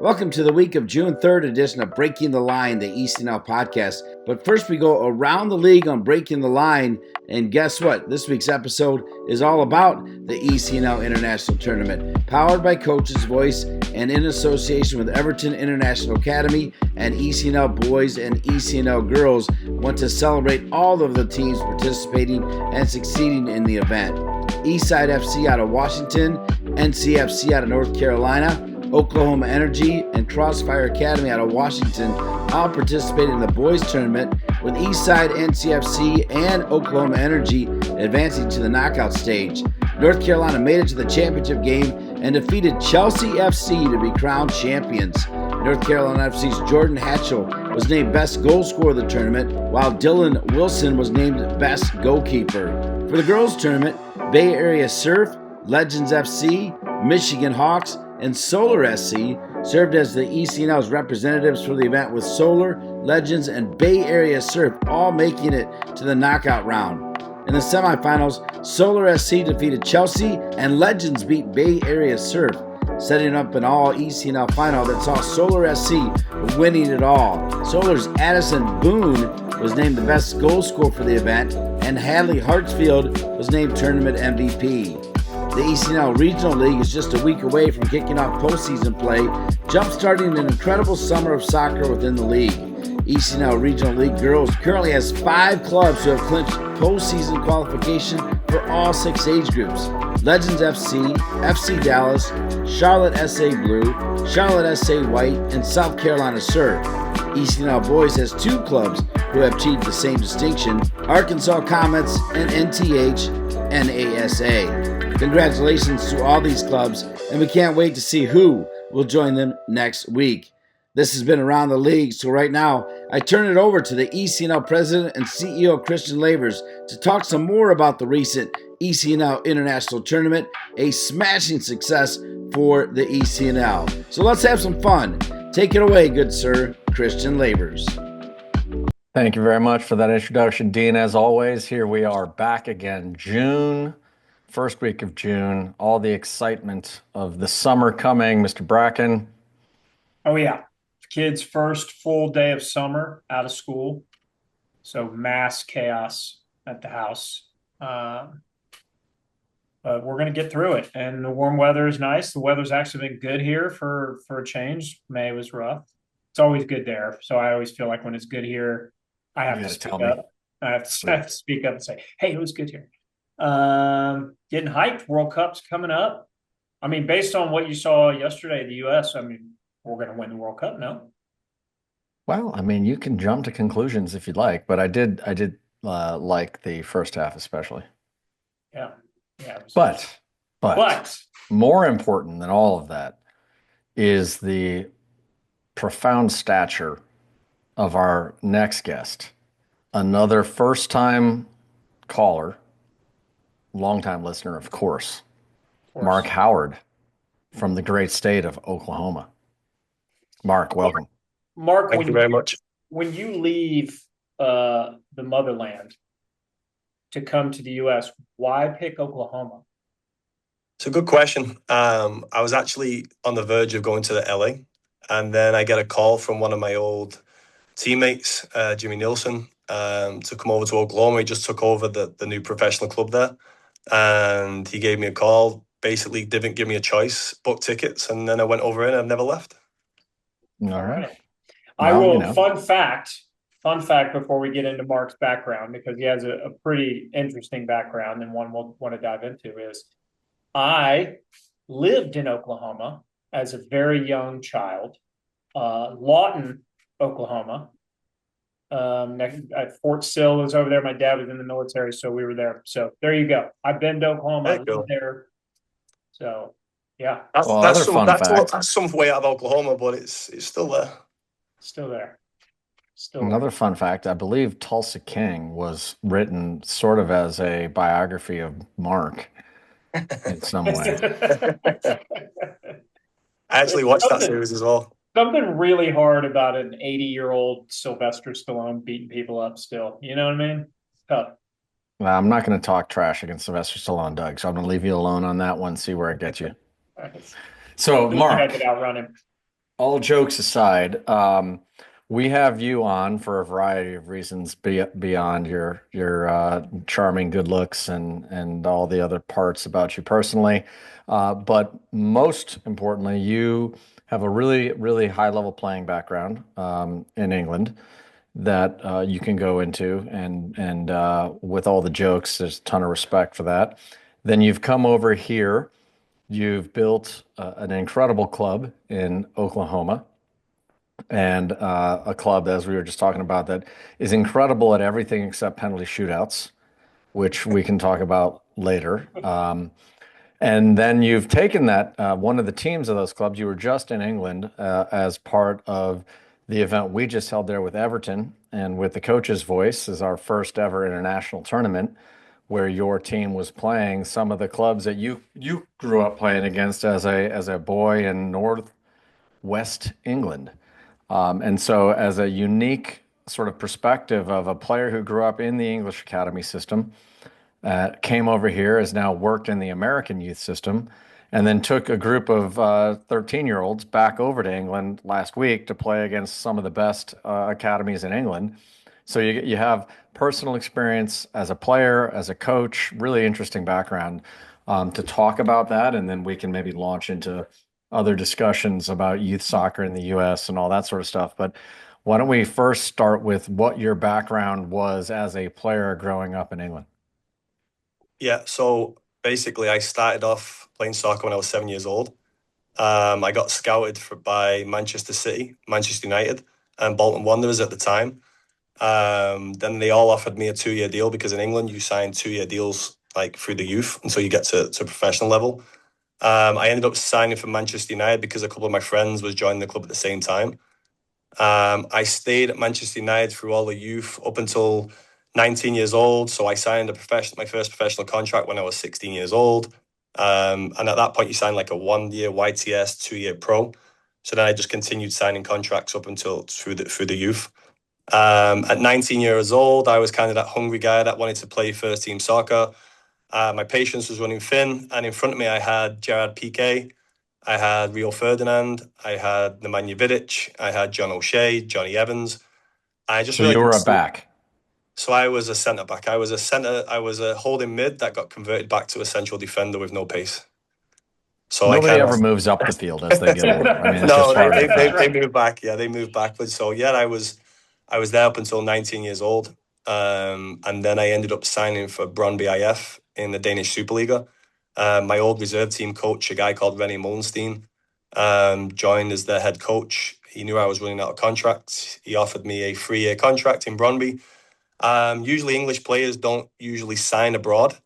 Welcome to the week of June 3rd edition of Breaking the Line, the ECNL podcast. But first we go around the league on Breaking the Line. And guess what? This week's episode is all about the ECNL International Tournament, powered by Coach's Voice and in association with Everton International Academy, and ECNL Boys and ECNL Girls want to celebrate all of the teams participating and succeeding in the event. Eastside FC out of Washington, NCFC out of North Carolina, Oklahoma Energy, and Crossfire Academy out of Washington all participated in the boys tournament, with Eastside, NCFC, and Oklahoma Energy advancing to the knockout stage. North Carolina made it to the championship game and defeated Chelsea FC to be crowned champions. North Carolina FC's Jordan Hatchell was named best goal scorer of the tournament, while Dylan Wilson was named best goalkeeper. For the girls tournament, Bay Area Surf, Legends FC, Michigan Hawks, and Solar SC served as the ECNL's representatives for the event, with Solar, Legends, and Bay Area Surf all making it to the knockout round. In the semifinals, Solar SC defeated Chelsea, and Legends beat Bay Area Surf, setting up an all ECNL final that saw Solar SC winning it all. Solar's Addison Boone was named the best goal scorer for the event, and Hadley Hartsfield was named tournament MVP. The ECNL Regional League is just a week away from kicking off postseason play, jump-starting an incredible summer of soccer within the league. ECNL Regional League Girls currently has 5 clubs who have clinched postseason qualification for all 6 age groups: Legends FC, FC Dallas, Charlotte SA Blue, Charlotte SA White, and South Carolina Surf. ECNL Boys has 2 clubs who have achieved the same distinction: Arkansas Comets and NTH NASA. Congratulations to all these clubs, and we can't wait to see who will join them next week. This has been Around the League, so right now I turn it over to the ECNL President and CEO Christian Lavers to talk some more about the recent ECNL International Tournament, a smashing success for the ECNL. So let's have some fun. Take it away, good sir, Christian Lavers. Thank you very much for that introduction, Dean. As always, here we are back again, first week of June, all the excitement of the summer coming. Mr. Bracken. Oh, yeah. Kids' first full day of summer out of school. So mass chaos at the house. But we're going to get through it. And the warm weather is nice. The weather's actually been good here for a change. May was rough. It's always good there. So I always feel like when it's good here, I have to speak up. I have to speak up and say, hey, it was good here. Getting hyped. World Cup's coming up. I mean, based on what you saw yesterday in the U.S., I mean, we're going to win the World Cup, no? Well, I mean, you can jump to conclusions if you'd like, but I did like the first half especially. Yeah. But more important than all of that is the profound stature of our next guest, another first-time caller, longtime listener, of course, Mark Howard from the great state of Oklahoma. Mark, welcome. Mark, thank you very much. When you leave the motherland to come to the U.S., why pick Oklahoma? It's a good question. I was actually on the verge of going to the LA, and then I get a call from one of my old teammates, Jimmy Nielsen, to come over to Oklahoma. He just took over the new professional club there, and he gave me a call, basically didn't give me a choice, booked tickets, and then I went over and I've never left. All right. I will, fun fact before we get into Mark's background, because he has a pretty interesting background and one we'll want to dive into, is I lived in Oklahoma as a very young child, Lawton, Oklahoma. Next at Fort Sill was over there. My dad was in the military, so we were there. So there you go. I've been to Oklahoma. I lived there. So yeah, that's some way out of Oklahoma, but it's still there. Still there. Another fun fact: I believe Tulsa King was written sort of as a biography of Mark in some way. I actually watched that series as well. Something really hard about an 80-year-old Sylvester Stallone beating people up still. You know what I mean? It's tough. Well, I'm not going to talk trash against Sylvester Stallone, Doug, so I'm going to leave you alone on that one, see where it gets you. Right. So, Mark. I could outrun him. All jokes aside, we have you on for a variety of reasons beyond your charming good looks and all the other parts about you personally. But most importantly, you have a really high level playing background in England that you can go into, and with all the jokes, there's a ton of respect for that. Then you've come over here. You've built an incredible club in Oklahoma, and a club, as we were just talking about, that is incredible at everything except penalty shootouts, which we can talk about later. And then you've taken that one of the teams of those clubs. You were just in England as part of the event we just held there with Everton, and with the coach's voice is our first ever international tournament where your team was playing some of the clubs that you grew up playing against as a boy in Northwest England. And so, as a unique sort of perspective of a player who grew up in the English academy system, came over here, has now worked in the American youth system, and then took a group of 13-year-olds back over to England last week to play against some of the best academies in England. So you have personal experience as a player, as a coach, really interesting background to talk about that, and then we can maybe launch into other discussions about youth soccer in the U.S. and all that sort of stuff. But why don't we first start with what your background was as a player growing up in England? Yeah, so basically, I started off playing soccer when I was 7 years old. I got scouted by Manchester City, Manchester United, and Bolton Wanderers at the time. Then they all offered me a 2-year deal because in England you sign 2-year deals like through the youth until you get to professional level. I ended up signing for Manchester United because a couple of my friends was joining the club at the same time. I stayed at Manchester United through all the youth up until 19 years old. So I signed my first professional contract when I was 16 years old. And at that point, you sign like a 1-year YTS, 2-year pro. So then I just continued signing contracts up until through the youth. At 19 years old, I was kind of that hungry guy that wanted to play first team soccer. My patience was running thin, and in front of me, I had Gerard Piqué, I had Rio Ferdinand, I had Nemanja Vidic, I had John O'Shea, Johnny Evans. I just So really you didn't were a see. back. So I was a centre back. I was a holding mid that got converted back to a central defender with no pace. So I Nobody kind of ever moves up the field as they get older. I mean, it's just no, part of the they fact. moved back. Yeah, they moved backwards. So yeah, I was there up until 19 years old. And then I ended up signing for Brøndby IF in the Danish Superliga. My old reserve team coach, a guy called René Molenstein, joined as the head coach. He knew I was running out of contracts. He offered me a 3-year contract in Brøndby. Usually English players don't usually sign abroad.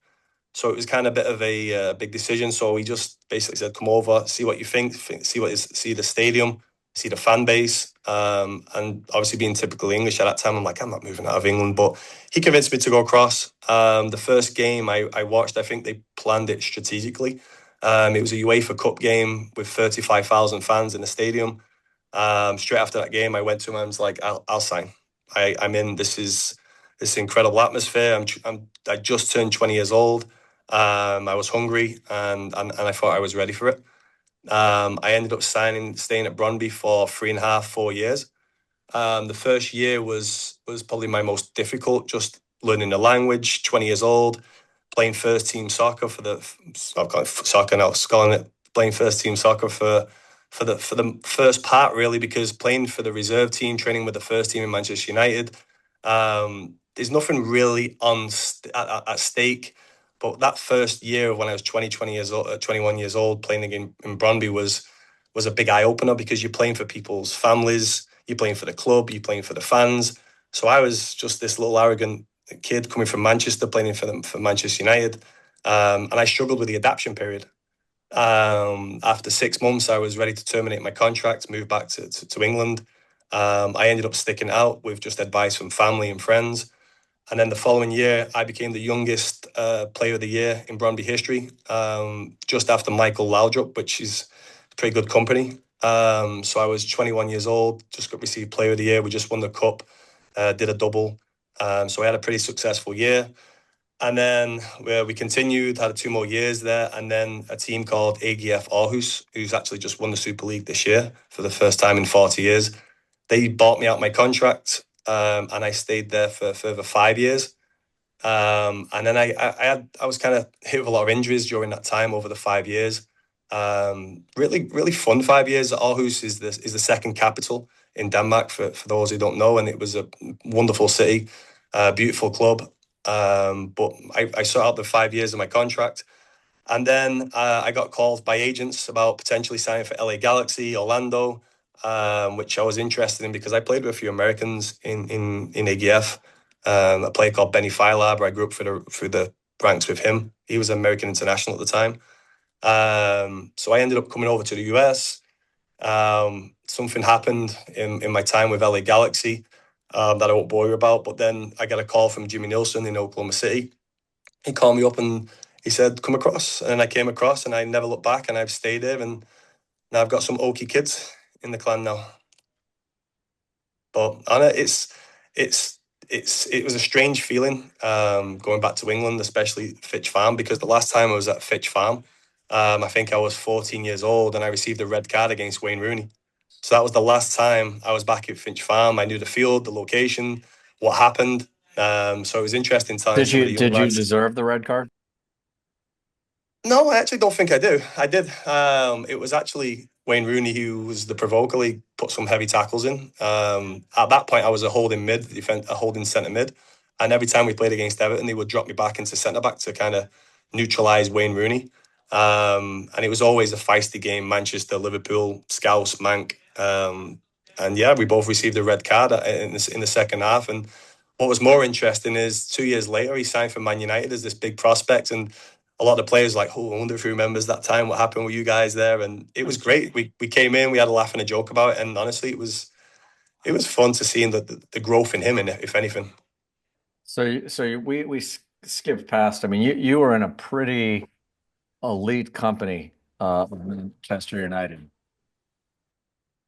So it was kind of a bit of a big decision. So he just basically said, "Come over, see what you think, see the stadium, see the fan base." And obviously, being typical English at that time, I'm like, I'm not moving out of England. But he convinced me to go across. The first game I watched, I think they planned it strategically. It was a UEFA Cup game with 35,000 fans in the stadium. Straight after that game, I went to him and I was like, "I'll sign. I'm in. This is this incredible atmosphere. I just turned 20 years old. I was hungry and I thought I was ready for it. I ended up staying at Brøndby for 3.5, 4 years. The first year was probably my most difficult, just learning the language, 20 years old, playing first team soccer I've got soccer now, calling it playing first team soccer for the first part really, because playing for the reserve team, training with the first team in Manchester United, there's nothing really at stake. But that first year when I was 20 years old, 21 years old, playing again in Brøndby was a big eye opener because you're playing for people's families, you're playing for the club, you're playing for the fans. So I was just this little arrogant kid coming from Manchester, playing for Manchester United, and I struggled with the adaptation period. After 6 months, I was ready to terminate my contract, move back to England. I ended up sticking out with just advice from family and friends. And then the following year, I became the youngest player of the year in Brøndby history, just after Michael Laudrup, which is pretty good company. So I was 21 years old, just got received player of the year. We just won the cup, did a double. So I had a pretty successful year. And then we continued, had 2 more years there. And then a team called AGF Aarhus, who's actually just won the Super League this year for the first time in 40 years. They bought me out my contract, and I stayed there for further 5 years. And then I was kind of hit with a lot of injuries during that time over the 5 years. Really fun 5 years. Aarhus is the second capital in Denmark for those who don't know, and it was a wonderful city, beautiful club. But I saw out the 5 years of my contract, and then I got called by agents about potentially signing for LA Galaxy, Orlando, which I was interested in because I played with a few Americans in AGF. A player called Benny Feilhaber, I grew up through the ranks with him. He was American international at the time. So I ended up coming over to the US. Something happened in my time with LA Galaxy that I won't bore you about. But then I got a call from Jimmy Nielsen in Oklahoma City. He called me up and he said, come across. And I came across and I never looked back, and I've stayed there. And now I've got some Okie kids in the clan now. But Anna, it was a strange feeling going back to England, especially Fitch Farm, because the last time I was at Fitch Farm, I think I was 14 years old and I received a red card against Wayne Rooney. So that was the last time I was back at Finch Farm. I knew the field, the location, what happened. So it was interesting telling some of the young Did you lads. deserve the red card? No, I actually don't think I do. I did. It was actually Wayne Rooney who was the provoker. He put some heavy tackles in. At that point, I was a holding mid, a holding centre mid. And every time we played against Everton, they would drop me back into centre back to kind of neutralise Wayne Rooney. And it was always a feisty game, Manchester, Liverpool, Scouse, Mank. And yeah, we both received a red card in the second half. And what was more interesting is 2 years later, he signed for Man United as this big prospect. And a lot of the players were like, oh, I wonder if he remembers that time, what happened with you guys there. And it was great. We came in, we had a laugh and a joke about it. And honestly, it was fun to see the growth in him, and if anything. So we skipped past. I mean, you were in a pretty elite company, Manchester United.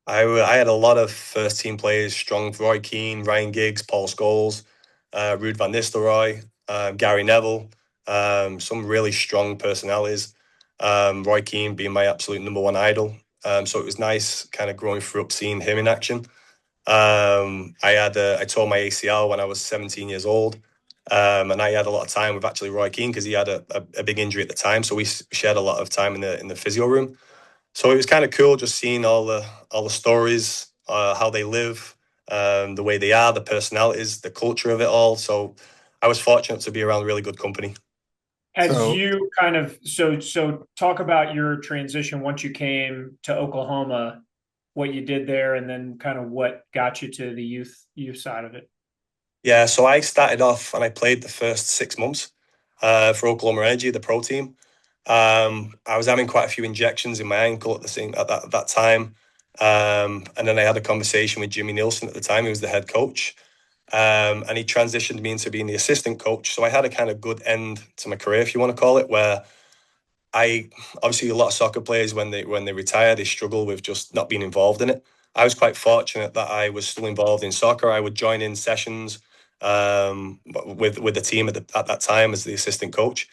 I had a lot of first team players, strong. Roy Keane, Ryan Giggs, Paul Scholes, Ruud van Nistelrooy, Gary Neville, some really strong personalities. Roy Keane being my absolute number one idol. So it was nice kind of growing through up, seeing him in action. I tore my ACL when I was 17 years old. And I had a lot of time with actually Roy Keane because he had a big injury at the time. So we shared a lot of time in the physio room. So it was kind of cool just seeing all the stories, how they live, the way they are, the personalities, the culture of it all. So I was fortunate to be around really good company. You kind of so talk about your transition once you came to Oklahoma, what you did there, and then kind of what got you to the youth side of it. Yeah, so I started off and I played the first 6 months for Oklahoma Energy, the pro team. I was having quite a few injections in my ankle at that time. And then I had a conversation with Jimmy Nielsen at the time, who was the head coach. And he transitioned me into being the assistant coach. So I had a kind of good end to my career, if you want to call it, where obviously a lot of soccer players, when they retire, they struggle with just not being involved in it. I was quite fortunate that I was still involved in soccer. I would join in sessions with the team at that time as the assistant coach.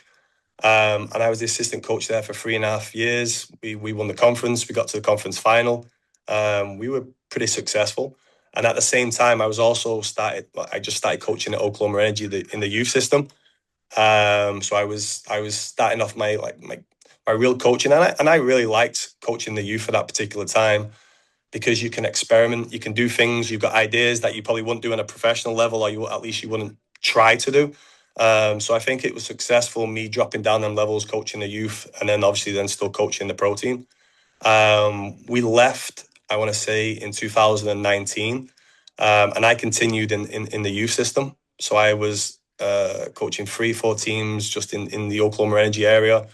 And I was the assistant coach there for 3.5 years. We won the conference. We got to the conference final. We were pretty successful. And at the same time, I just started coaching at Oklahoma Energy in the youth system. So I was starting off my real coaching, and I really liked coaching the youth at that particular time because you can experiment, you can do things, you've got ideas that you probably wouldn't do on a professional level, or at least you wouldn't try to do. So I think it was successful, me dropping down them levels, coaching the youth, and then obviously still coaching the pro team. We left, I want to say, in 2019, and I continued in the youth system. So I was coaching 3-4 teams just in the Oklahoma Energy area.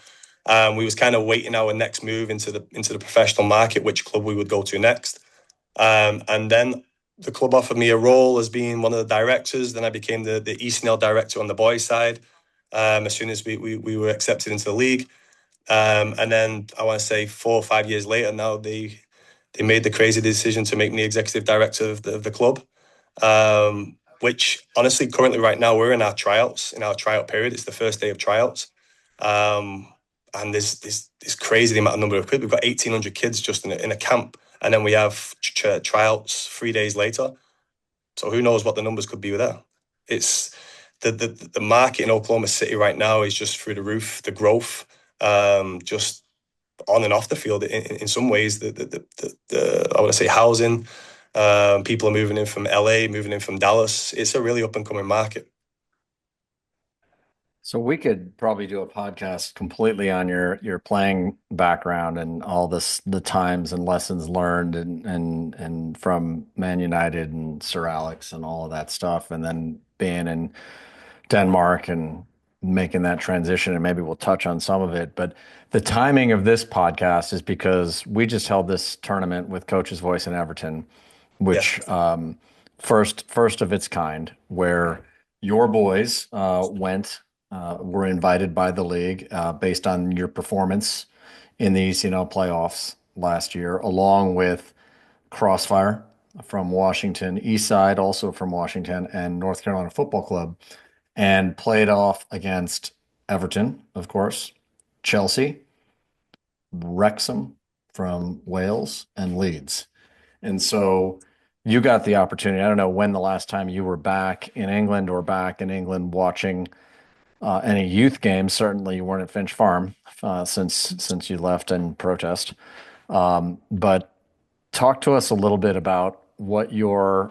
We was kind of waiting our next move into the professional market, which club we would go to next. And then the club offered me a role as being one of the directors. Then I became the ECNL director on the boys' side as soon as we were accepted into the league. And then I want to say 4 or 5 years later, now they made the crazy decision to make me executive director of the club, which honestly, currently right now, we're in our tryout period. It's the first day of tryouts. And there's crazy the amount of number of kids. We've got 1,800 kids just in a camp. And then we have tryouts 3 days later. So who knows what the numbers could be with that. It's the market in Oklahoma City right now is just through the roof. The growth, just on and off the field. In some ways, the I want to say housing. People are moving in from LA, moving in from Dallas. It's a really up and coming market. So we could probably do a podcast completely on your playing background and all the times and lessons learned and from Man United and Sir Alex and all of that stuff, and then being in Denmark and making that transition, and maybe we'll touch on some of it. But the timing of this podcast is because we just held this tournament with Coach's Voice in Everton, which first of its kind, where your boys were invited by the league based on your performance in the ECNL playoffs last year, along with Crossfire from Washington, Eastside also from Washington, and North Carolina Football Club, and played off against Everton, of course, Chelsea, Wrexham from Wales, and Leeds. And so you got the opportunity. I don't know when the last time you were back in England watching any youth games. Certainly you weren't at Finch Farm since you left in protest. But talk to us a little bit about what what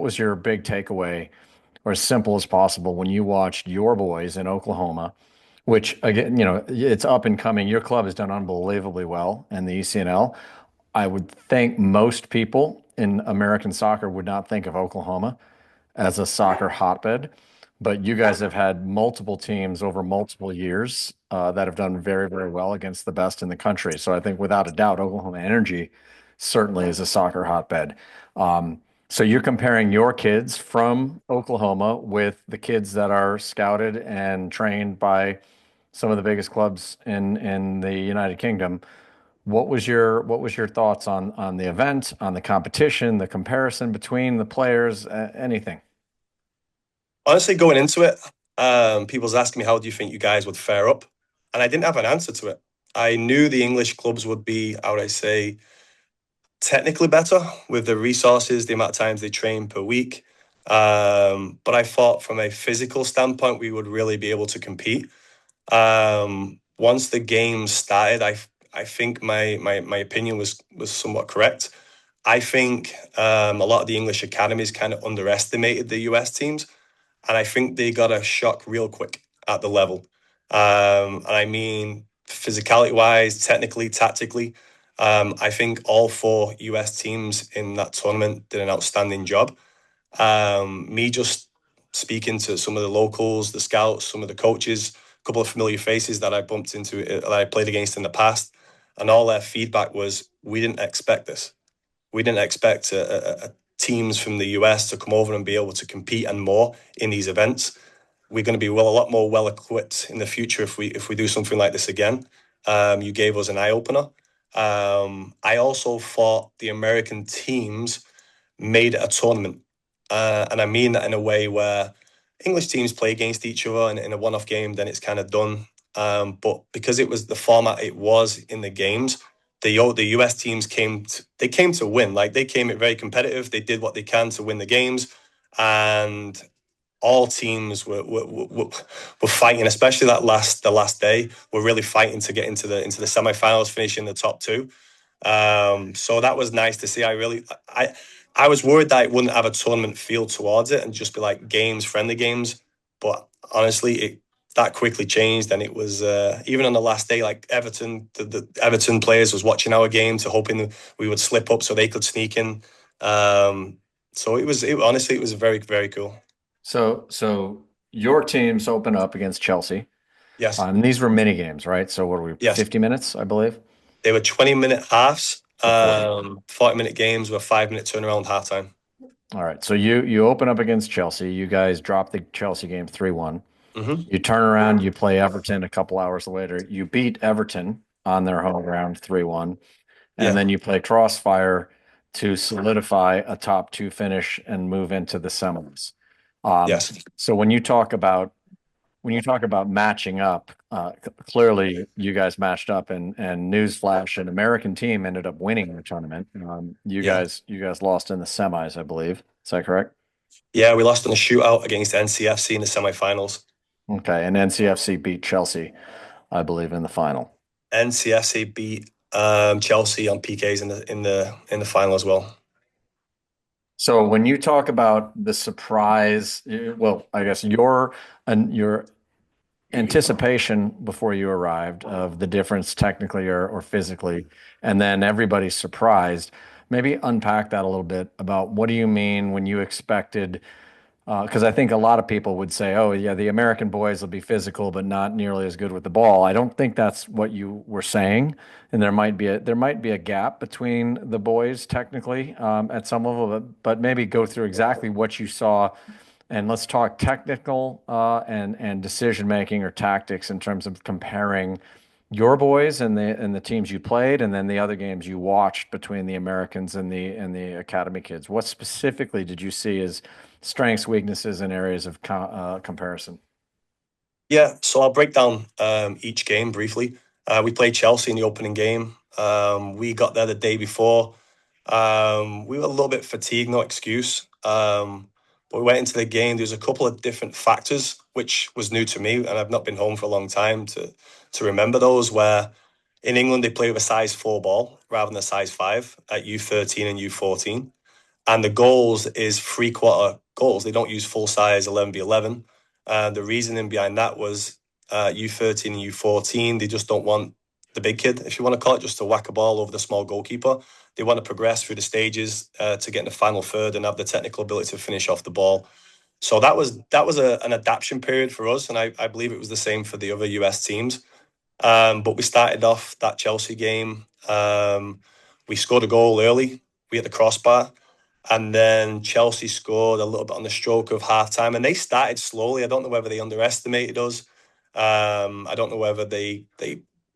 was your big takeaway, or as simple as possible, when you watched your boys in Oklahoma, which again, it's up and coming. Your club has done unbelievably well in the ECNL. I would think most people in American soccer would not think of Oklahoma as a soccer hotbed, but you guys have had multiple teams over multiple years that have done very, very well against the best in the country. So I think without a doubt, Oklahoma Energy certainly is a soccer hotbed. So you're comparing your kids from Oklahoma with the kids that are scouted and trained by some of the biggest clubs in the United Kingdom. What was your thoughts on the event, on the competition, the comparison between the players, anything? Honestly, going into it, people was asking me, how do you think you guys would fare up? And I didn't have an answer to it. I knew the English clubs would be, how would I say, technically better with the resources, the amount of times they train per week. But I thought from a physical standpoint, we would really be able to compete. Once the game started, I think my opinion was somewhat correct. I think a lot of the English academies kind of underestimated the US teams, and I think they got a shock real quick at the level. And I mean, physicality wise, technically, tactically, I think all 4 US teams in that tournament did an outstanding job. Me just speaking to some of the locals, the scouts, some of the coaches, a couple of familiar faces that I bumped into, that I played against in the past, and all their feedback was, we didn't expect this. We didn't expect teams from the US to come over and be able to compete and more in these events. We're going to be a lot more well equipped in the future if we do something like this again. You gave us an eye opener. I also thought the American teams made it a tournament, and I mean that in a way where English teams play against each other, and in a one-off game, then it's kind of done. But because it was the format it was in the games, the US teams came to win. Like, they came in very competitive. They did what they can to win the games, and all teams were fighting, especially the last day. We're really fighting to get into the semifinals, finishing the top 2. So that was nice to see. I was worried that it wouldn't have a tournament feel towards it and just be like friendly games. But honestly, that quickly changed, and it was even on the last day, like Everton, the Everton players was watching our game to hoping that we would slip up so they could sneak in. So honestly, it was very, very cool. So your teams open up against Chelsea. Yes. These were mini games, right? So what were we? Yes. 50 minutes, I believe. They were 20-minute halves. So 40-minute games with a 5-minute turnaround halftime. All right. So you open up against Chelsea. You guys drop the Chelsea game 3-1. Mm-hmm. You turn around, you play Everton a couple hours later. You beat Everton on their home ground 3-1. And then you play Crossfire to solidify a top 2 finish and move into the semis. Yes. So when you talk about matching up, clearly you guys matched up, and newsflash, an American team ended up winning the tournament. You Yeah. guys lost in the semis, I believe. Is that correct? Yeah, we lost in a shootout against NCFC in the semifinals. Okay, and NCFC beat Chelsea, I believe, in the final. NCFC beat Chelsea on PKs in the final as well. So when you talk about the surprise, well, I guess your anticipation before you arrived of the difference technically or physically, and then everybody's surprised, maybe unpack that a little bit about what do you mean when you expected, because I think a lot of people would say, oh, yeah, the American boys will be physical, but not nearly as good with the ball. I don't think that's what you were saying. And there might be a gap between the boys technically at some level, but maybe go through exactly what you saw. And let's talk technical and decision making or tactics in terms of comparing your boys and the teams you played, and then the other games you watched between the Americans and the academy kids. What specifically did you see as strengths, weaknesses, and areas of comparison? Yeah, so I'll break down each game briefly. We played Chelsea in the opening game. We got there the day before. We were a little bit fatigued, no excuse. But we went into the game. There's a couple of different factors, which was new to me, and I've not been home for a long time to remember those, where in England they play with a size 4 ball rather than a size 5 at U13 and U14. And the goals is 3/4 goals. They don't use full size 11v11. The reasoning behind that was U13 and U14, they just don't want the big kid, if you want to call it, just to whack a ball over the small goalkeeper. They want to progress through the stages to get in the final third and have the technical ability to finish off the ball. So that was an adaptation period for us, and I believe it was the same for the other US teams. But we started off that Chelsea game. We scored a goal early. We hit the crossbar. And then Chelsea scored a little bit on the stroke of halftime. And they started slowly. I don't know whether they underestimated us. I don't know whether they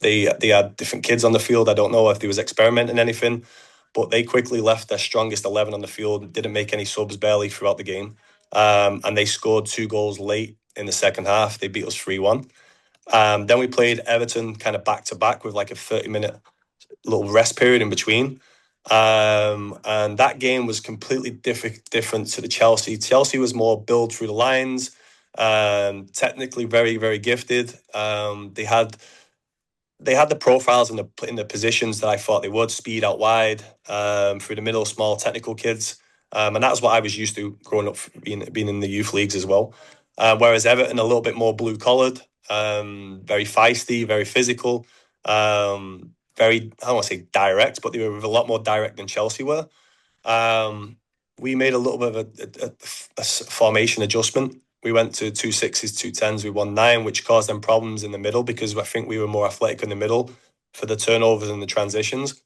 had different kids on the field. I don't know if they was experimenting anything. But they quickly left their strongest 11 on the field, didn't make any subs barely throughout the game. And they scored 2 goals late in the second half. They beat us 3-1. Then we played Everton kind of back to back with like a 30-minute little rest period in between. And that game was completely different to the Chelsea. Chelsea was more build through the lines, technically very, very gifted. They had the profiles in the positions that I thought they would, speed out wide, through the middle, small technical kids. And that's what I was used to growing up, being in the youth leagues as well. Whereas Everton, a little bit more blue collared, very feisty, very physical, very, I don't want to say direct, but they were a lot more direct than Chelsea were. We made a little bit of a formation adjustment. We went to 2 6s, 2 10s, we won 9, which caused them problems in the middle because I think we were more athletic in the middle for the turnovers and the transitions.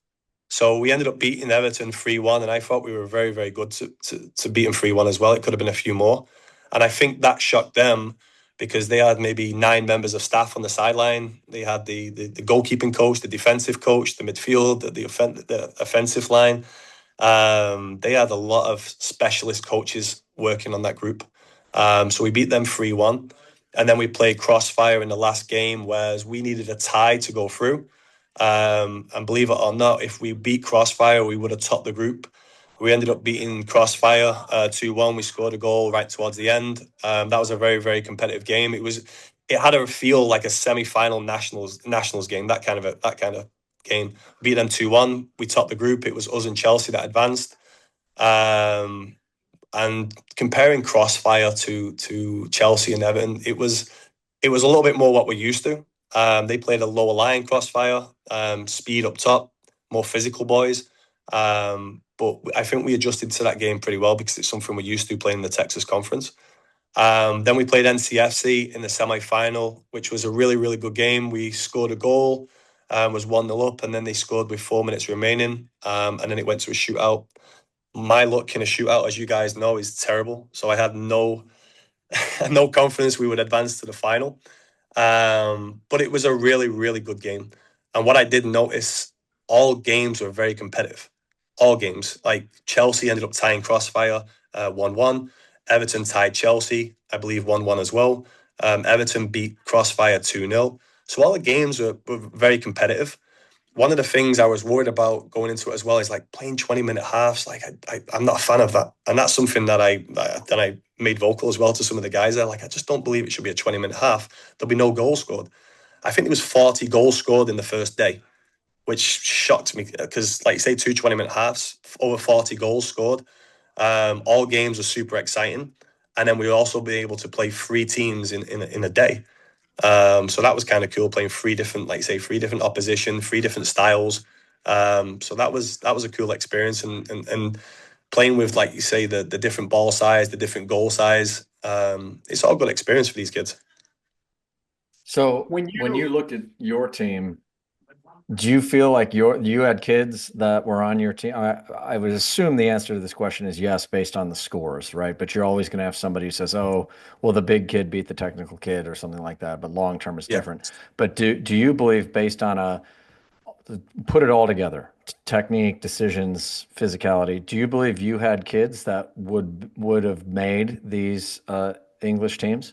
So we ended up beating Everton 3-1, and I thought we were very, very good to beat them 3-1 as well. It could have been a few more. And I think that shocked them because they had maybe 9 members of staff on the sideline. They had the goalkeeping coach, the defensive coach, the midfield, the offensive line. They had a lot of specialist coaches working on that group. So we beat them 3-1. And then we played Crossfire in the last game, whereas we needed a tie to go through. And believe it or not, if we beat Crossfire, we would have topped the group. We ended up beating Crossfire 2-1. We scored a goal right towards the end. That was a very, very competitive game. It had a feel like a semi-final nationals game, that kind of game. Beat them 2-1. We topped the group. It was us and Chelsea that advanced. And comparing Crossfire to Chelsea and Everton, it was a little bit more what we're used to. They played a lower line, Crossfire, speed up top, more physical boys. But I think we adjusted to that game pretty well because it's something we're used to playing in the Texas Conference. Then we played NCFC in the semi-final, which was a really, really good game. We scored a goal, was 1-0 up, and then they scored with 4 minutes remaining. And then it went to a shootout. My luck in a shootout, as you guys know, is terrible. So I had no confidence we would advance to the final. But it was a really, really good game. And what I did notice, all games were very competitive. all games. Like Chelsea ended up tying Crossfire 1-1. Everton tied Chelsea, I believe 1-1 as well. Everton beat Crossfire 2-0. So all the games were very competitive. One of the things I was worried about going into it as well is like playing 20-minute halves. Like I'm not a fan of that, and that's something that I made vocal as well to some of the guys there. Like I just don't believe it should be a 20-minute half. There'll be no goal scored. I think there was 40 goals scored in the first day, which shocked me because, like you say, 20-minute halves, over 40 goals scored. All games are super exciting, and then we'll also be able to play 3 teams in a day. So that was kind of cool, playing 3 different, like you say, 3 different opposition, 3 different styles. So that was a cool experience, and playing with, like you say, the different ball size, the different goal size. It's all good experience for these kids. So When when you you looked at your team, do you feel like you had kids that were on your team? I would assume the answer to this question is yes, based on the scores, right? But you're always going to have somebody who says, "Oh, well, the big kid beat the technical kid," or something like that. But long term is Yeah, different. But do you believe, based on put it all together, technique, decisions, physicality, do you believe you had kids that would have made these English teams?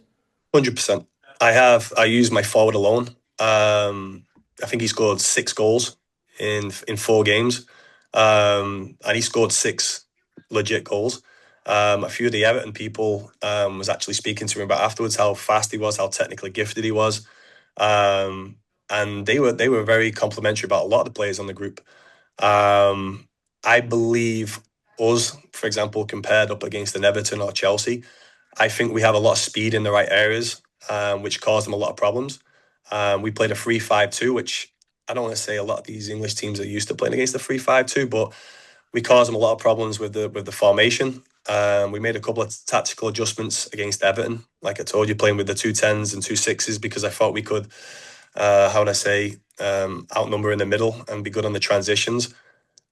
100%. I used my forward alone. I think he scored 6 goals in 4 games, and he scored 6 legit goals. A few of the Everton people was actually speaking to him about afterwards how fast he was, how technically gifted he was, um, and they were very complimentary about a lot of the players on the group. Um, I believe us, for example, compared up against an Everton or Chelsea, I think we have a lot of speed in the right areas, which caused them a lot of problems. We played a 3-5-2, which I don't want to say a lot of these English teams are used to playing against the 3-5-2, but we caused them a lot of problems with the formation. We made a couple of tactical adjustments against Everton, like I told you, playing with the 2 10s and 2 6s because I thought we could, how would I say, outnumber in the middle and be good on the transitions.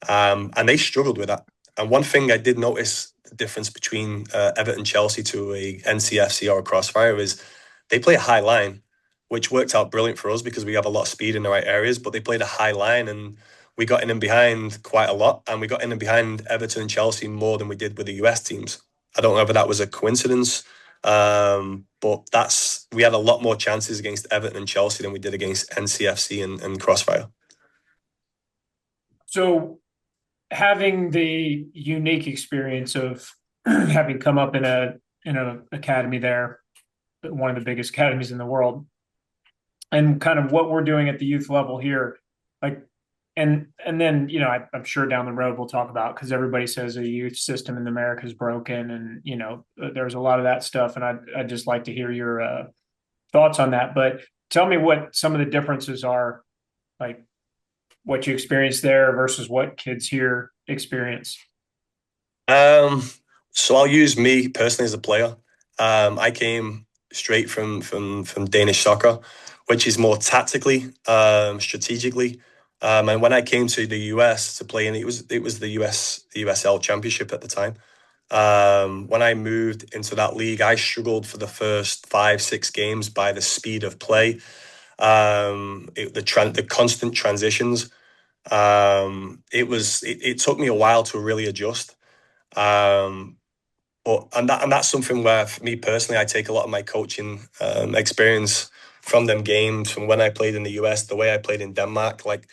And they struggled with that. And one thing I did notice the difference between Everton Chelsea to a NCFC or a Crossfire is they play a high line, which worked out brilliant for us because we have a lot of speed in the right areas. But they played a high line, and we got in and behind quite a lot, and we got in and behind Everton and Chelsea more than we did with the US teams. I don't know if that was a coincidence, but we had a lot more chances against Everton and Chelsea than we did against NCFC and Crossfire. so having the unique experience of having come up in a academy there, one of the biggest academies in the world, and kind of what we're doing at the youth level here, like, and then I'm sure down the road we'll talk about, because everybody says the youth system in America is broken, and there's a lot of that stuff, and I'd just like to hear your thoughts on that. But tell me what some of the differences are, like what you experienced there versus what kids here experience. Um, so I'll use me personally as a player. I came straight from Danish soccer, which is more tactically, strategically. And when I came to the US to play, and it was the USL Championship at the time. When I moved into that league, I struggled for the first 5-6 games by the speed of play, the constant transitions. It took me a while to really adjust. Um, that's something where, for me personally, I take a lot of my coaching experience from them games, from when I played in the US, the way I played in Denmark. Like,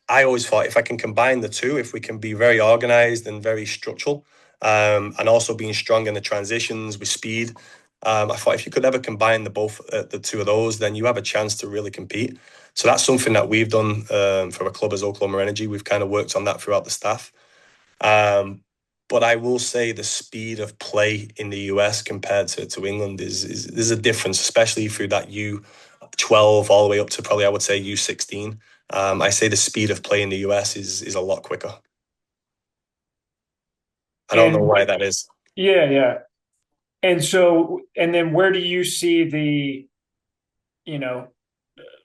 I always thought if I can combine the two, if we can be very organized and very structural, and also being strong in the transitions with speed, I thought if you could ever combine the two of those, then you have a chance to really compete. So that's something that we've done for a club as Oklahoma Energy. We've kind of worked on that throughout the staff. But I will say the speed of play in the US compared to England is there's a difference, especially through that U12 all the way up to probably, I would say, U16. I say the speed of play in the US is a lot quicker. I don't know And why that is. yeah. And then where do you see the, you know,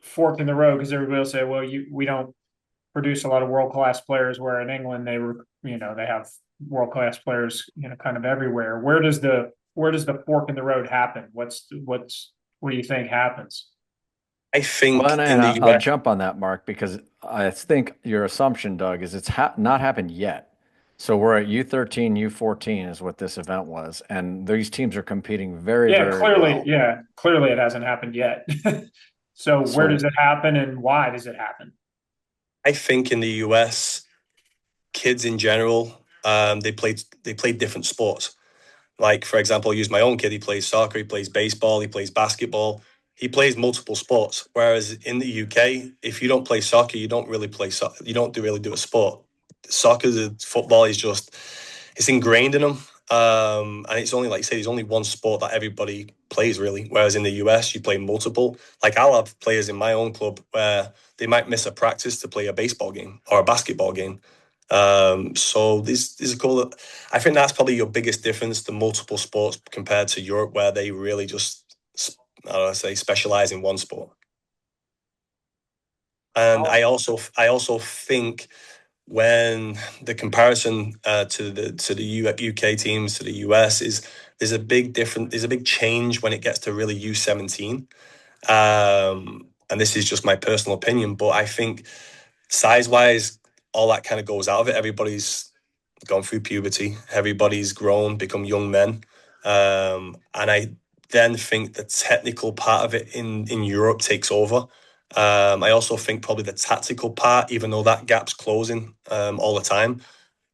fork in the road? Because everybody will say, well, we don't produce a lot of world class players. Where in England they were, they have world class players, kind of everywhere. Where does the fork in the road happen? What do you think happens? I Well, think and in the I'll US, jump on that, Mark, because I think your assumption, Doug, is it's not happened yet. So we're at U13, U14 is what this event was, and these teams are competing very, very well. Clearly it hasn't happened yet. So where So does it happen and why does it happen? I think in the US, kids in general, they played different sports. Like, for example, I'll use my own kid. He plays soccer, he plays baseball, he plays basketball. He plays multiple sports. Whereas in the UK, if you don't play soccer, you don't really play soccer. You don't really do a sport. Soccer, football is just, it's ingrained in them. And it's only, like you say, there's only one sport that everybody plays, really. Whereas in the US, you play multiple. Like, I'll have players in my own club where they might miss a practice to play a baseball game or a basketball game. So this is cool. I think that's probably your biggest difference, the multiple sports compared to Europe, where they really just, I don't know, say, specialize in one sport. And I also think when the comparison to the UK teams to the US is there's a big change when it gets to really U17. And this is just my personal opinion, but I think size wise, all that kind of goes out of it. Everybody's gone through puberty. Everybody's grown, become young men. And I then think the technical part of it in Europe takes over. I also think probably the tactical part, even though that gap's closing all the time.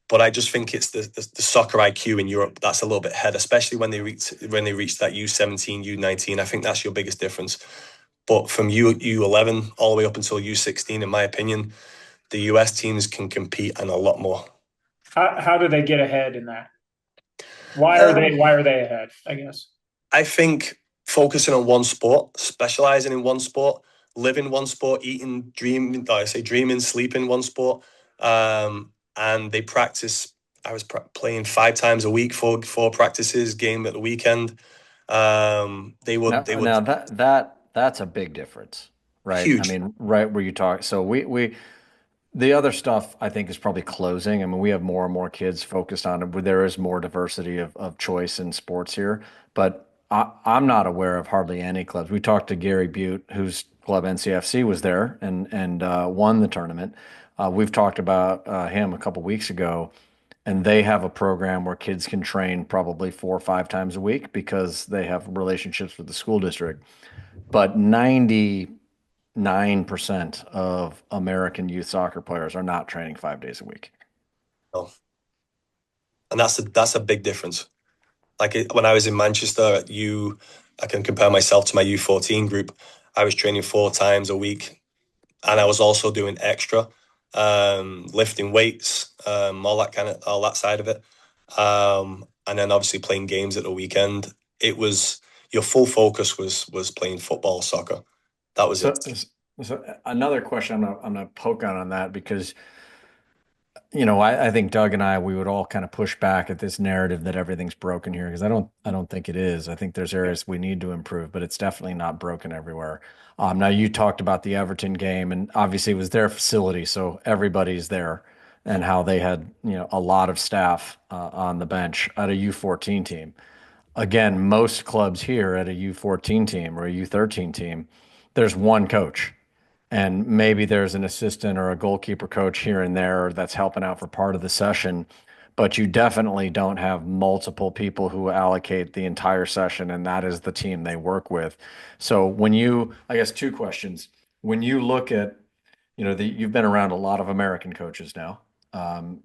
But I just think it's the soccer IQ in Europe that's a little bit ahead, especially when they reach that U17, U19. I think that's your biggest difference. But from U11 all the way up until U16, in my opinion, the US teams can compete and a lot more. How do they get ahead in that? Um, Why are they ahead, I guess? I think focusing on one sport, specializing in one sport, living one sport, eating, dreaming, dreaming, sleeping one sport, and they practice. I was playing 5 times a week, four practices, game at the weekend. They would now, they would now that's a big difference, right? I huge. mean, right where you talk. So we the other stuff I think is probably closing. I mean, we have more and more kids focused on it. There is more diversity of choice in sports here, but I'm not aware of hardly any clubs. We talked to Gary Butte, whose club NCFC was there and won the tournament. We've talked about him a couple weeks ago, and they have a program where kids can train probably 4 or 5 times a week because they have relationships with the school district. But 99% of American youth soccer players are not training 5 days a week. No. And that's a big difference. Like when I was in Manchester at I can compare myself to my U14 group. I was training 4 times a week, and I was also doing extra, lifting weights, all that side of it, and then obviously playing games at the weekend. It was your full focus was playing football, soccer. That was So, it. so another question I'm gonna poke on that because I think Doug and we would all kind of push back at this narrative that everything's broken here because I don't think it is. I think there's areas we need to improve, but it's definitely not broken everywhere. Now you talked about the Everton game, and obviously it was their facility, so everybody's there, and how they had a lot of staff on the bench at a U14 team. Again, most clubs here at a U14 team or a U13 team, there's one coach and maybe there's an assistant or a goalkeeper coach here and there that's helping out for part of the session, but you definitely don't have multiple people who allocate the entire session, and that is the team they work with. So I guess two questions. When you look at, you've been around a lot of American coaches now.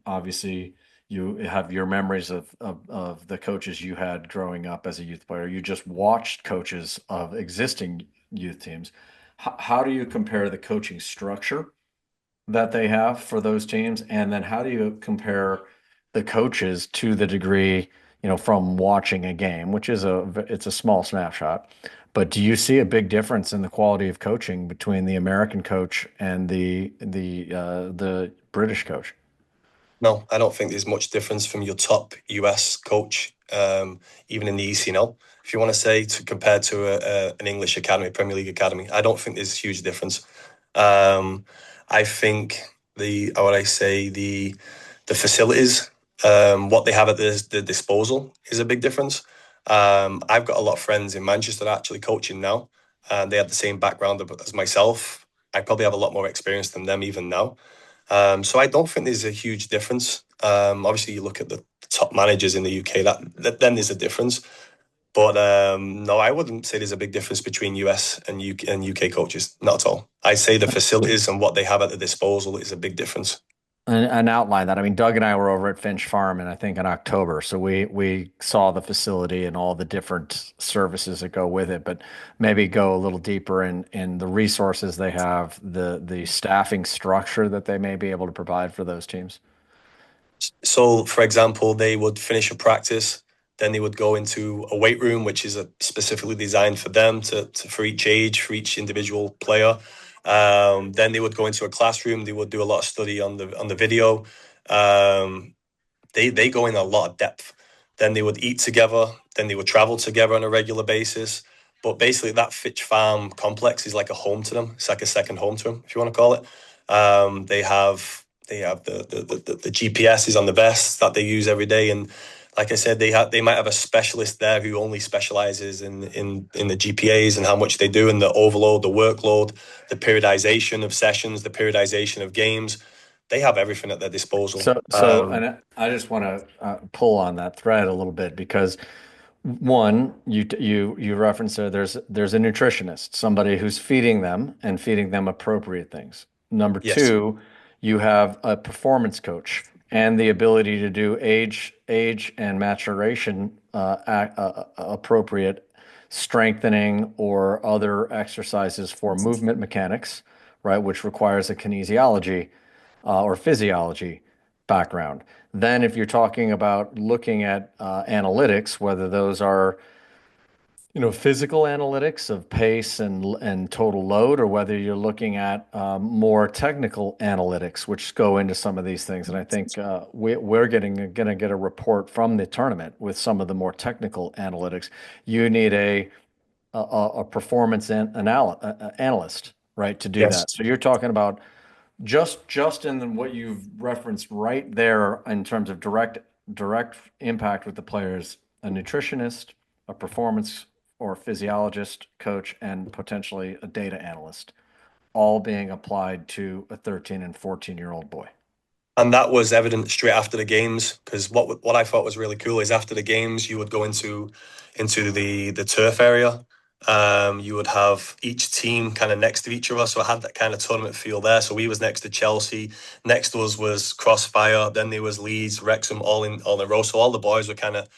Obviously, you have your memories of the coaches you had growing up as a youth player. You just watched coaches of existing youth teams. How do you compare the coaching structure that they have for those teams? And then how do you compare the coaches to the degree, from watching a game, which is it's a small snapshot, but do you see a big difference in the quality of coaching between the American coach and the British coach? No, I don't think there's much difference from your top US coach, even in the ECNL. If you want to say compared to an English academy, Premier League academy, I don't think there's a huge difference. I think the facilities, what they have at the disposal is a big difference. I've got a lot of friends in Manchester actually coaching now, and they have the same background as myself. I probably have a lot more experience than them even now. So I don't think there's a huge difference. Obviously, you look at the top managers in the UK, that then there's a difference. But no, I wouldn't say there's a big difference between US and UK coaches. Not at all. I say the facilities and what they have at their disposal is a big difference. And outline that. I mean, Doug and I were over at Finch Farm, and I think in October, so we saw the facility and all the different services that go with it. But maybe go a little deeper in the resources they have, the staffing structure that they may be able to provide for those teams. So, for example, they would finish a practice, then they would go into a weight room, which is specifically designed for them for each age, for each individual player. Then they would go into a classroom. They would do a lot of study on the video. Um, they go in a lot of depth. Then they would eat together. Then they would travel together on a regular basis. But basically, that Fitch Farm complex is like a home to them. It's like a second home to them, if you want to call it. They have the GPS is on the vests that they use every day, and like I said, they might have a specialist there who only specializes in the GPAs and how much they do, and the overload, the workload, the periodization of sessions, the periodization of games. They have everything at their disposal. And I just want to pull on that thread a little bit because one, you referenced there's a nutritionist, somebody who's feeding them and feeding them appropriate things. Number Yes. two, you have a performance coach and the ability to do age and maturation appropriate strengthening or other exercises for movement mechanics, right, which requires a kinesiology or physiology background. Then, if you're talking about looking at analytics, whether those are physical analytics of pace and total load, or whether you're looking at more technical analytics, which go into some of these things. And I think we're going to get a report from the tournament with some of the more technical analytics. You need a performance analyst, right, to do Yes. that. So you're talking about just in what you've referenced right there in terms of direct impact with the players, a nutritionist, a performance or physiologist, coach, and potentially a data analyst, all being applied to a 13 and 14-year-old boy. And that was evident straight after the games, because what I thought was really cool is after the games you would go into the turf area. You would have each team kind of next to each other, so I had that kind of tournament feel there. So we was next to Chelsea, next to us was Crossfire, then there was Leeds, Wrexham, all in a row. So all the boys were kind of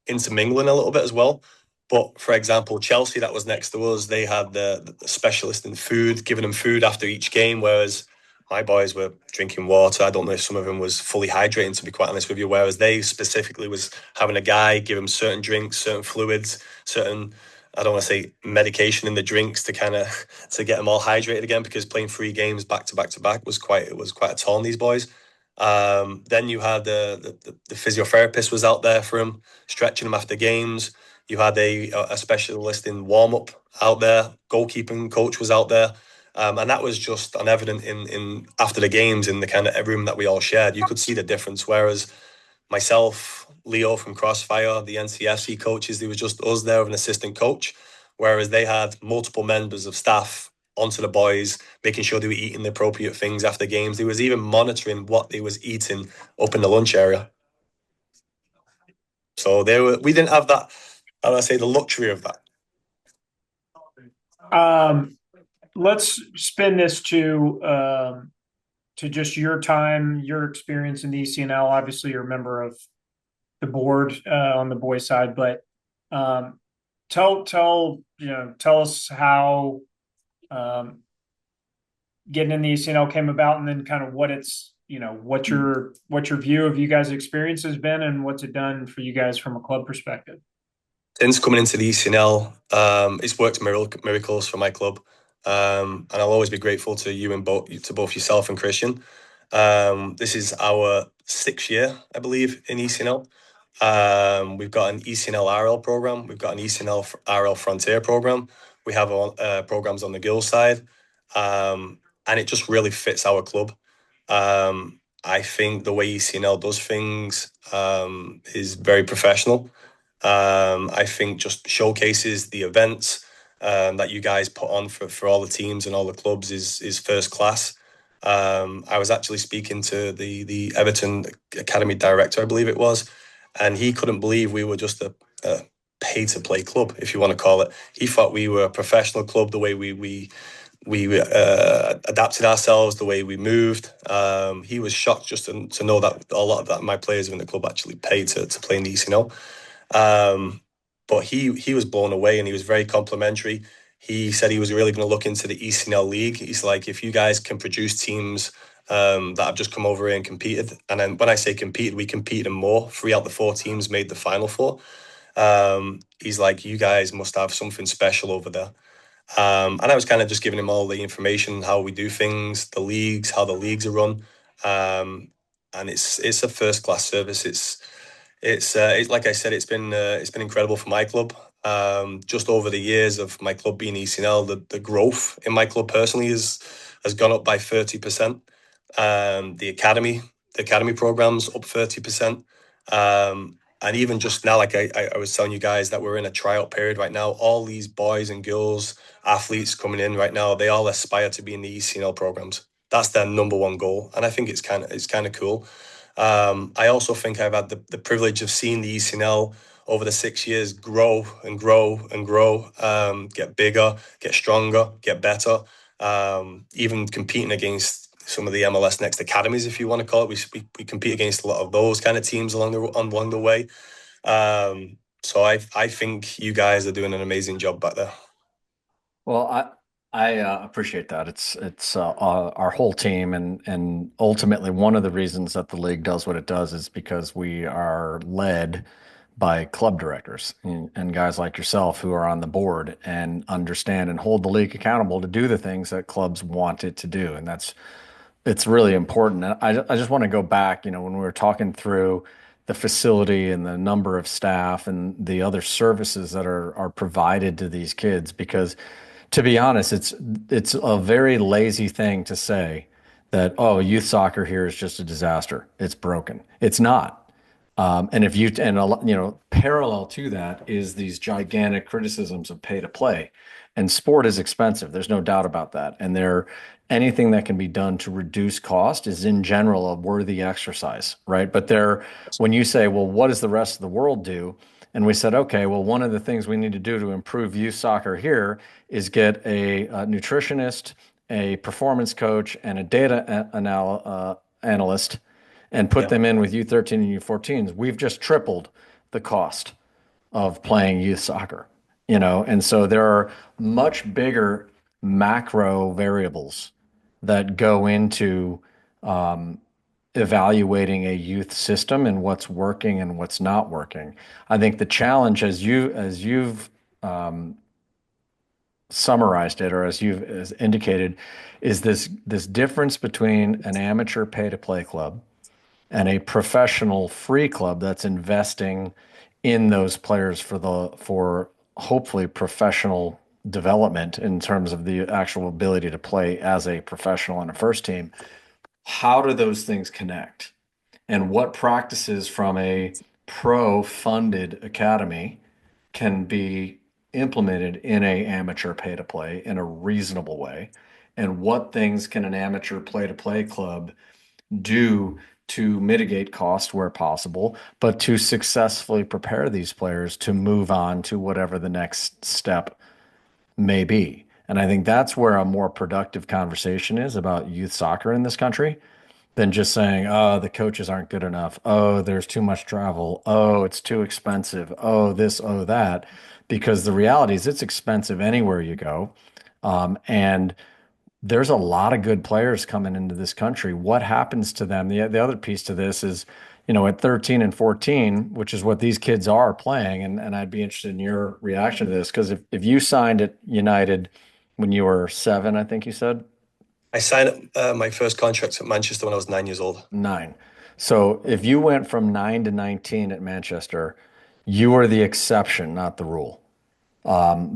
intermingling a little bit as well. But for example, Chelsea, that was next to us, they had the specialist in food, giving them food after each game, whereas my boys were drinking water. I don't know if some of them was fully hydrating, to be quite honest with you, whereas they specifically was having a guy give them certain drinks, certain fluids, certain, I don't want to say medication in the drinks to kind of to get them all hydrated again, because playing 3 games back to back to back was quite a toll on these boys. Then you had the physiotherapist was out there for him, stretching him after games. You had a specialist in warm up out there. Goalkeeping coach was out there, and that was just on evident in after the games in the kind of room that we all shared. You could see the difference. Whereas myself, Leo from Crossfire, the NCFC coaches, there was just us there with an assistant coach, whereas they had multiple members of staff onto the boys, making sure they were eating the appropriate things after games. They was even monitoring what they was eating up in the lunch area. So we didn't have that, how do I say, the luxury of that. Let's spin this to just your time, your experience in the ECNL. Obviously, you're a member of the board on the boys' side, but tell us how getting in the ECNL came about, and then kind of what it's what your view of you guys' experience has been, and what's it done for you guys from a club perspective. Since coming into the ECNL, it's worked miracles for my club, and I'll always be grateful to you and both yourself and Christian. This is our 6th year, I believe, in ECNL. We've got an ECNL RL program. We've got an ECNL RL Frontier program. We have programs on the girls' side, and it just really fits our club. I think the way ECNL does things is very professional. I think just showcases the events that you guys put on for all the teams and all the clubs is first class. I was actually speaking to the Everton Academy director, I believe it was, and he couldn't believe we were just a pay-to-play club, if you want to call it. He thought we were a professional club, the way we adapted ourselves, the way we moved. He was shocked just to know that a lot of that my players in the club actually paid to play in the ECNL. But he was blown away, and he was very complimentary. He said he was really going to look into the ECNL league. He's like, if you guys can produce teams that have just come over here and competed, and then when I say competed, we competed in more. 3 out of the 4 teams made the final 4. He's like, you guys must have something special over there. And I was kind of just giving him all the information, how we do things, the leagues, how the leagues are run. And it's a first class service. It's like I said, it's been incredible for my club. Just over the years of my club being ECNL, the growth in my club personally has gone up by 30%. The academy programs up 30%. And even just now, like I was telling you guys that we're in a tryout period right now. All these boys and girls, athletes coming in right now, they all aspire to be in the ECNL programs. That's their number one goal, and I think it's kind of cool. I also think I've had the privilege of seeing the ECNL over the 6 years grow and grow and grow, get bigger, get stronger, get better. Even competing against some of the MLS Next Academies, if you want to call it, we compete against a lot of those kind of teams along the way. So I think you guys are doing an amazing job back there. Well, I appreciate that. It's our whole team, and ultimately one of the reasons that the league does what it does is because we are led by club directors and guys like yourself who are on the board and understand and hold the league accountable to do the things that clubs want it to do, and it's really important. And I just want to go back, when we were talking through the facility and the number of staff and the other services that are provided to these kids, because to be honest, it's a very lazy thing to say that, oh, youth soccer here is just a disaster. It's broken. It's not. Parallel to that is these gigantic criticisms of pay to play, and sport is expensive. There's no doubt about that. And anything that can be done to reduce cost is in general a worthy exercise, right? But when you say, well, what does the rest of the world do? And we said, okay, well, one of the things we need to do to improve youth soccer here is get a nutritionist, a performance coach, and a data analyst, and put them in with U13 and U14s. We've just tripled the cost of playing youth soccer, and so there are much bigger macro variables that go into evaluating a youth system and what's working and what's not working. I think the challenge, as you've summarized it, or as you've indicated, is this difference between an amateur pay-to-play club and a professional free club that's investing in those players for hopefully professional development in terms of the actual ability to play as a professional on a first team. How do those things connect? And what practices from a pro-funded academy can be implemented in a amateur pay-to-play in a reasonable way? And what things can an amateur play-to-play club do to mitigate cost where possible, but to successfully prepare these players to move on to whatever the next step may be? And I think that's where a more productive conversation is about youth soccer in this country than just saying, oh, the coaches aren't good enough. Oh, there's too much travel. Oh, it's too expensive. Oh, this, oh, that. Because the reality is it's expensive anywhere you go. And there's a lot of good players coming into this country. What happens to them? The other piece to this is, at 13 and 14, which is what these kids are playing, and I'd be interested in your reaction to this, because if you signed at United when you were 7, I think you said? I signed my first contract at Manchester when I was 9 years old. 9. So if you went from 9 to 19 at Manchester, you were the exception, not the rule.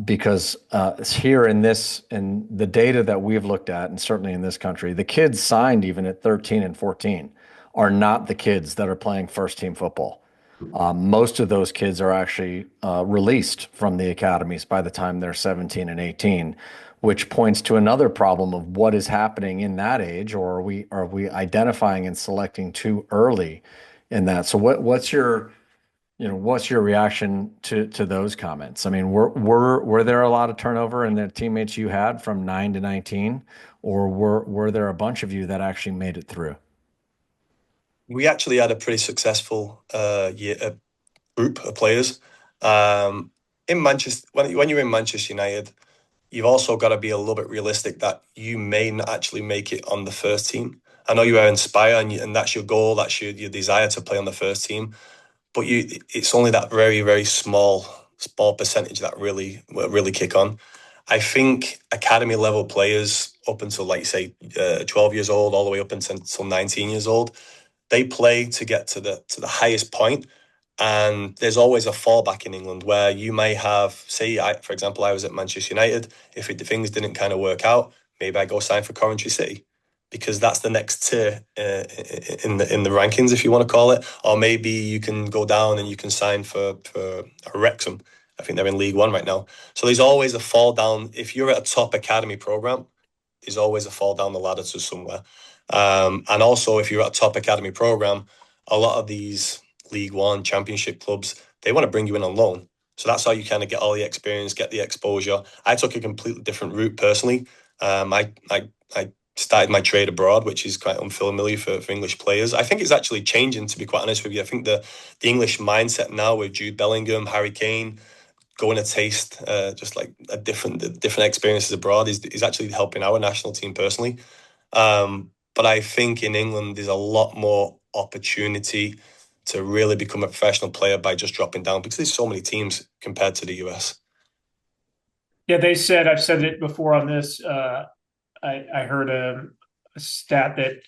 Because here in the data that we've looked at, and certainly in this country, the kids signed even at 13 and 14 are not the kids that are playing first team football. Most of those kids are actually released from the academies by the time they're 17 and 18, which points to another problem of what is happening in that age, or are we identifying and selecting too early in that? So what's your reaction to those comments? I mean, were there a lot of turnover in the teammates you had from 9 to 19, or were there a bunch of you that actually made it through? We actually had a pretty successful group of players. In Manchester, when you're in Manchester United, you've also got to be a little bit realistic that you may not actually make it on the first team. I know you are Inspire, and that's your goal, that's your desire to play on the first team, but it's only that very, very small percentage that really kick on. I think academy level players up until, like you say, 12 years old, all the way up until 19 years old, they play to get to the highest point. And there's always a fallback in England where you may have, say, for example, I was at Manchester United. If things didn't kind of work out, maybe I go sign for Coventry City, because that's the next tier in the rankings, if you want to call it. Or maybe you can go down and you can sign for Wrexham. I think they're in League One right now. So there's always a fall down. If you're at a top academy program, there's always a fall down the ladder to somewhere. And also, if you're at a top academy program, a lot of these League One Championship clubs, they want to bring you in on loan. So that's how you kind of get all the experience, get the exposure. I took a completely different route personally. I started my trade abroad, which is quite unfamiliar for English players. I think it's actually changing, to be quite honest with you. I think the English mindset now with Jude Bellingham, Harry Kane, going to taste just like a different experiences abroad is actually helping our national team personally. But I think in England, there's a lot more opportunity to really become a professional player by just dropping down, because there's so many teams compared to the US. Yeah, they said, I've said it before on this. I heard a stat that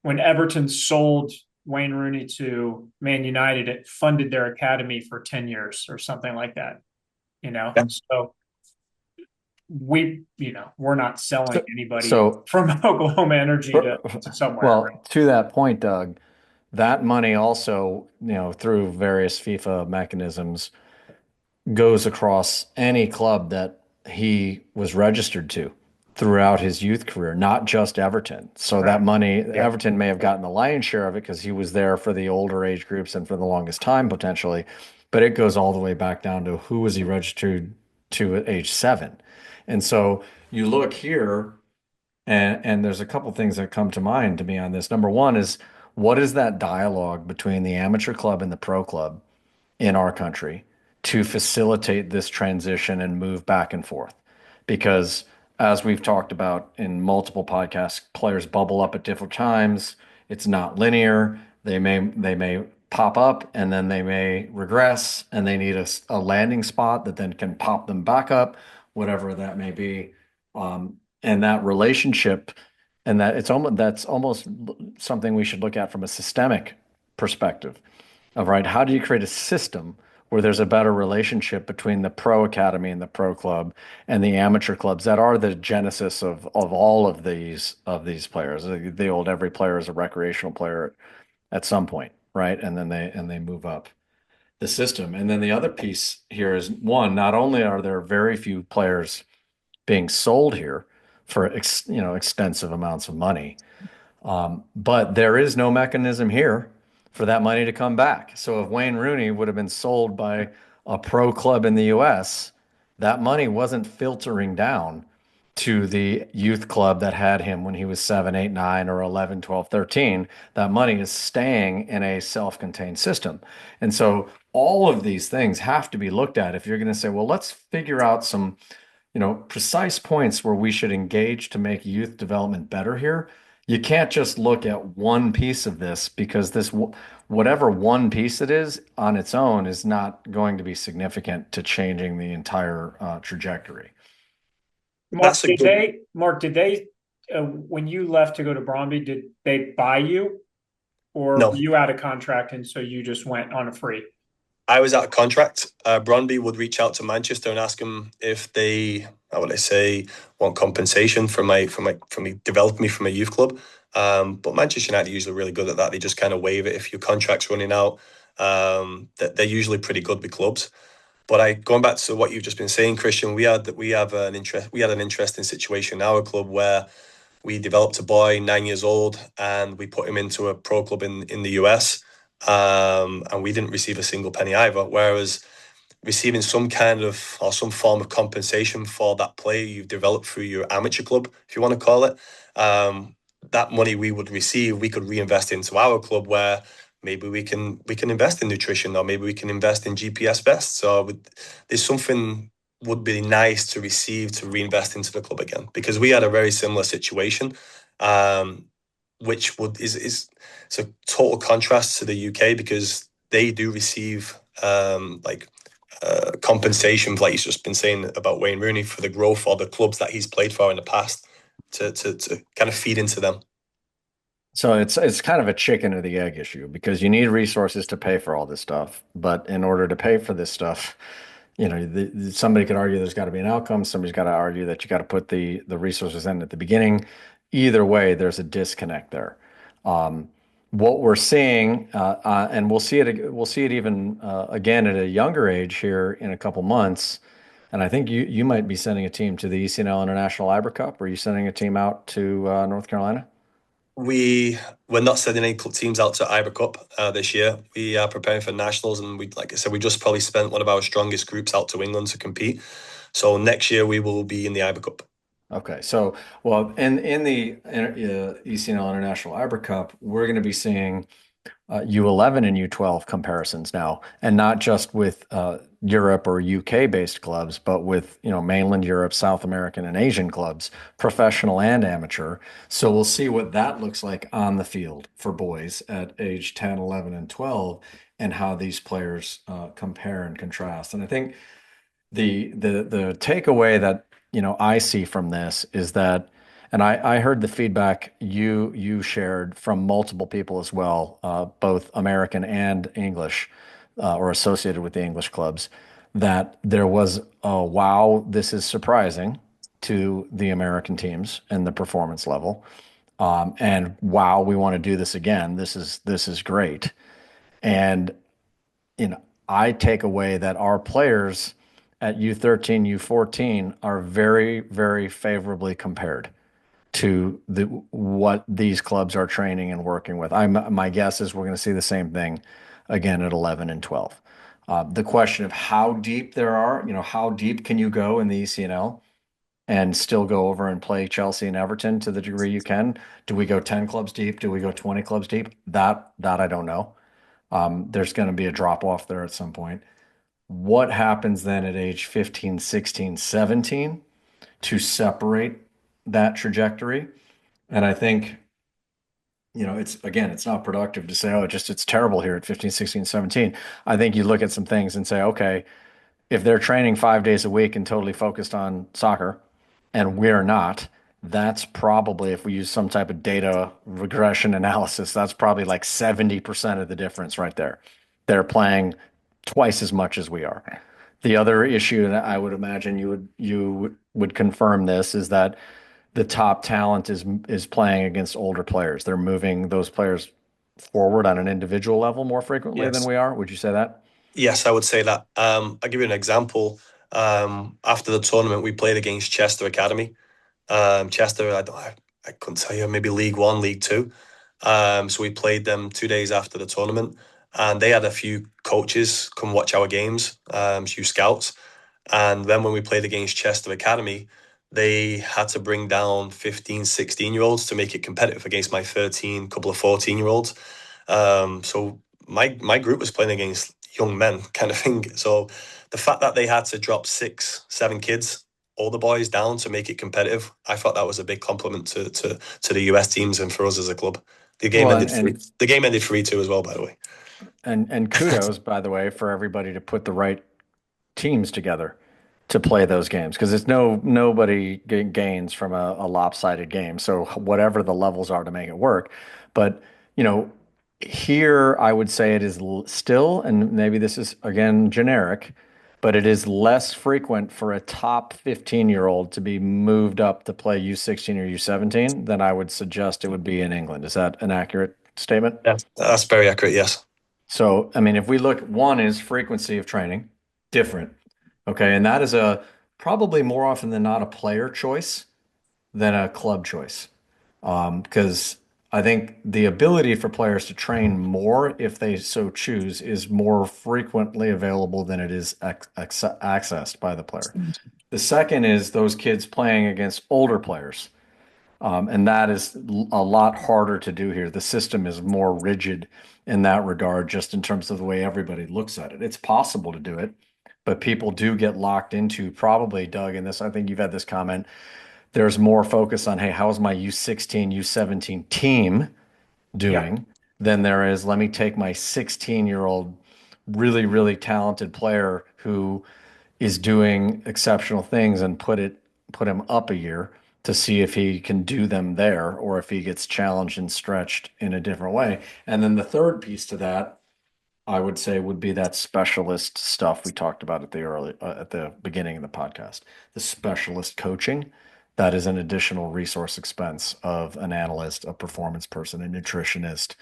when Everton sold Wayne Rooney to Man United, it funded their academy for 10 years or something like that. Yeah. So we're not selling anybody So from Oklahoma Energy to somewhere. well, right? to that point, Doug, that money also, through various FIFA mechanisms, goes across any club that he was registered to throughout his youth career, not just Everton. So that money, Everton may have gotten the lion's share of it because he was there for the older age groups and for the longest time potentially, but it goes all the way back down to who was he registered to at age 7. And so you look here, and there's a couple things that come to mind to me on this. Number one is, what is that dialogue between the amateur club and the pro club in our country to facilitate this transition and move back and forth? Because as we've talked about in multiple podcasts, players bubble up at different times. It's not linear. They may pop up and then they may regress, and they need a landing spot that then can pop them back up, whatever that may be. And that relationship, and that's almost something we should look at from a systemic perspective of, right, how do you create a system where there's a better relationship between the pro academy and the pro club and the amateur clubs that are the genesis of all of these players. The old, every player is a recreational player at some point, right? And then they move up the system. And then the other piece here is, one, not only are there very few players being sold here for extensive amounts of money, but there is no mechanism here for that money to come back. So if Wayne Rooney would have been sold by a pro club in the US, that money wasn't filtering down to the youth club that had him when he was 7, 8, 9, or 11, 12, 13. That money is staying in a self-contained system. And so all of these things have to be looked at if you're going to say, well, let's figure out some precise points where we should engage to make youth development better here. You can't just look at one piece of this, because whatever one piece it is on its own is not going to be significant to changing the entire trajectory. Mark, did they, when you left to go to Bromby, did they buy you, or No. were you out of contract and so you just went on a free? I was out of contract. Brøndby would reach out to Manchester and ask them if they, how would I say, want compensation for me developing me from a youth club. But Manchester United are usually really good at that. They just kind of waive it if your contract's running out. They're usually pretty good with clubs. But going back to what you've just been saying, Christian, we had an interesting situation in our club where we developed a boy 9 years old and we put him into a pro club in the US, and we didn't receive a single penny either. Whereas receiving some kind of or some form of compensation for that player you've developed through your amateur club, if you want to call it, that money we would receive, we could reinvest into our club where maybe we can invest in nutrition, or maybe we can invest in GPS vests. So there's something would be nice to receive to reinvest into the club again, because we had a very similar situation, which is it's a total contrast to the UK, because they do receive compensation, like he's just been saying about Wayne Rooney, for the growth or the clubs that he's played for in the past, to kind of feed into them. So it's kind of a chicken or the egg issue, because you need resources to pay for all this stuff. But in order to pay for this stuff, somebody could argue there's got to be an outcome. Somebody's got to argue that you got to put the resources in at the beginning. Either way, there's a disconnect there. What we're seeing, and we'll see it even again at a younger age here in a couple months. And I think you might be sending a team to the ECNL International Liber Cup. Are you sending a team out to North Carolina? We're not sending any teams out to Iber Cup this year. We are preparing for nationals, and like I said, we just probably spent one of our strongest groups out to England to compete. So next year we will be in the Iber Cup. Okay, so well, in the ECNL International Liber Cup, we're going to be seeing U11 and U12 comparisons now, and not just with Europe or UK based clubs, but with mainland Europe, South American, and Asian clubs, professional and amateur. So we'll see what that looks like on the field for boys at age 10, 11, and 12, and how these players compare and contrast. And I think the takeaway that I see from this is that, and I heard the feedback you shared from multiple people as well, both American and English, or associated with the English clubs, that there was a wow, this is surprising to the American teams and the performance level, and wow, we want to do this again. This is great, and I take away that our players at U13, U14 are very, very favorably compared to what these clubs are training and working with. My guess is we're going to see the same thing again at 11 and 12. The question of how deep how deep can you go in the ECNL and still go over and play Chelsea and Everton to the degree you can? Do we go 10 clubs deep? Do we go 20 clubs deep? That I don't know. There's going to be a drop off there at some point. What happens then at age 15, 16, 17 to separate that trajectory? And I think, it's not productive to say, oh, it's terrible here at 15, 16, 17. I think you look at some things and say, okay, if they're training 5 days a week and totally focused on soccer and we're not, that's probably, if we use some type of data regression analysis, that's probably like 70% of the difference right there. They're playing twice as much as we are. The other issue that I would imagine you would confirm this is that the top talent is playing against older players. They're moving those players forward on an individual level more frequently than we are. Would you say that? Yes, I would say that. I'll give you an example. After the tournament, we played against Chester Academy. Chester, I couldn't tell you, maybe League One, League Two. So we played them 2 days after the tournament, and they had a few coaches come watch our games, few scouts. And then when we played against Chester Academy, they had to bring down 15, 16-year-olds to make it competitive against my 13, couple of 14-year-olds. So my group was playing against young men kind of thing. So the fact that they had to drop 6, 7 kids, all the boys down to make it competitive, I thought that was a big compliment to the US teams and for us as a club. The game ended 3-2 as well, by the way. And kudos, by the way, for everybody to put the right teams together to play those games, because it's nobody gains from a lopsided game. So whatever the levels are to make it work, but here I would say it is still, and maybe this is again generic, but it is less frequent for a top 15-year-old to be moved up to play U16 or U17 than I would suggest it would be in England. Is that an accurate statement? Yeah, that's very accurate, yes. So, I mean, if we look, one is frequency of training, different. Okay, and that is probably more often than not a player choice than a club choice. Because I think the ability for players to train more, if they so choose, is more frequently available than it is accessed by the player. The second is those kids playing against older players. And that is a lot harder to do here. The system is more rigid in that regard, just in terms of the way everybody looks at it. It's possible to do it, but people do get locked into, probably, Doug, in this. I think you've had this comment. There's more focus on, hey, how's my U16, U17 team Yeah. doing than there is, let me take my 16-year-old really, really talented player who is doing exceptional things and put him up a year to see if he can do them there or if he gets challenged and stretched in a different way. And then the third piece to that, I would say, would be that specialist stuff we talked about at the beginning of the podcast. The specialist coaching, that is an additional resource expense of an analyst, a performance person, a nutritionist,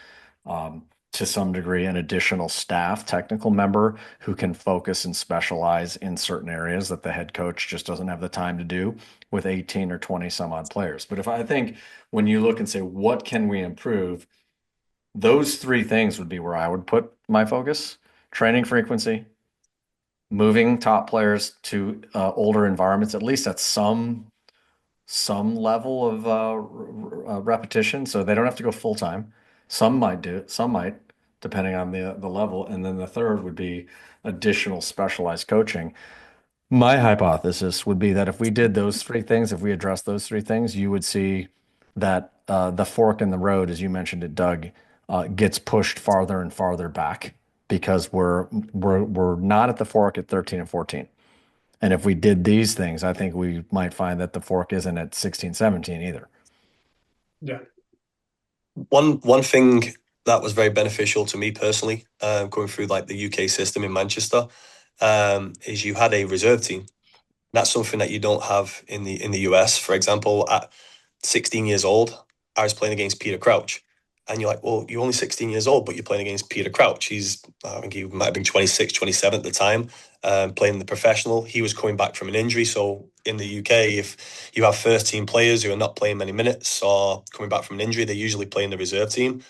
to some degree, an additional staff technical member who can focus and specialize in certain areas that the head coach just doesn't have the time to do with 18 or 20 some odd players. But if I think when you look and say, what can we improve? Those three things would be where I would put my focus: training frequency, moving top players to older environments, at least at some level of repetition, so they don't have to go full time. Some might do it, some might, depending on the level. And then the third would be additional specialized coaching. My hypothesis would be that if we did those three things, if we addressed those three things, you would see that the fork in the road, as you mentioned it, Doug, gets pushed farther and farther back because we're not at the fork at 13 and 14. And if we did these things, I think we might find that the fork isn't at 16, 17 either. Yeah. One thing that was very beneficial to me personally, going through like the UK system in Manchester, is you had a reserve team. That's something that you don't have in the US. For example, at 16 years old, I was playing against Peter Crouch. And you're like, well, you're only 16 years old, but you're playing against Peter Crouch. I think he might have been 26, 27 at the time, playing the professional. He was coming back from an injury. So in the UK, if you have first team players who are not playing many minutes or coming back from an injury, they usually play in the reserve team.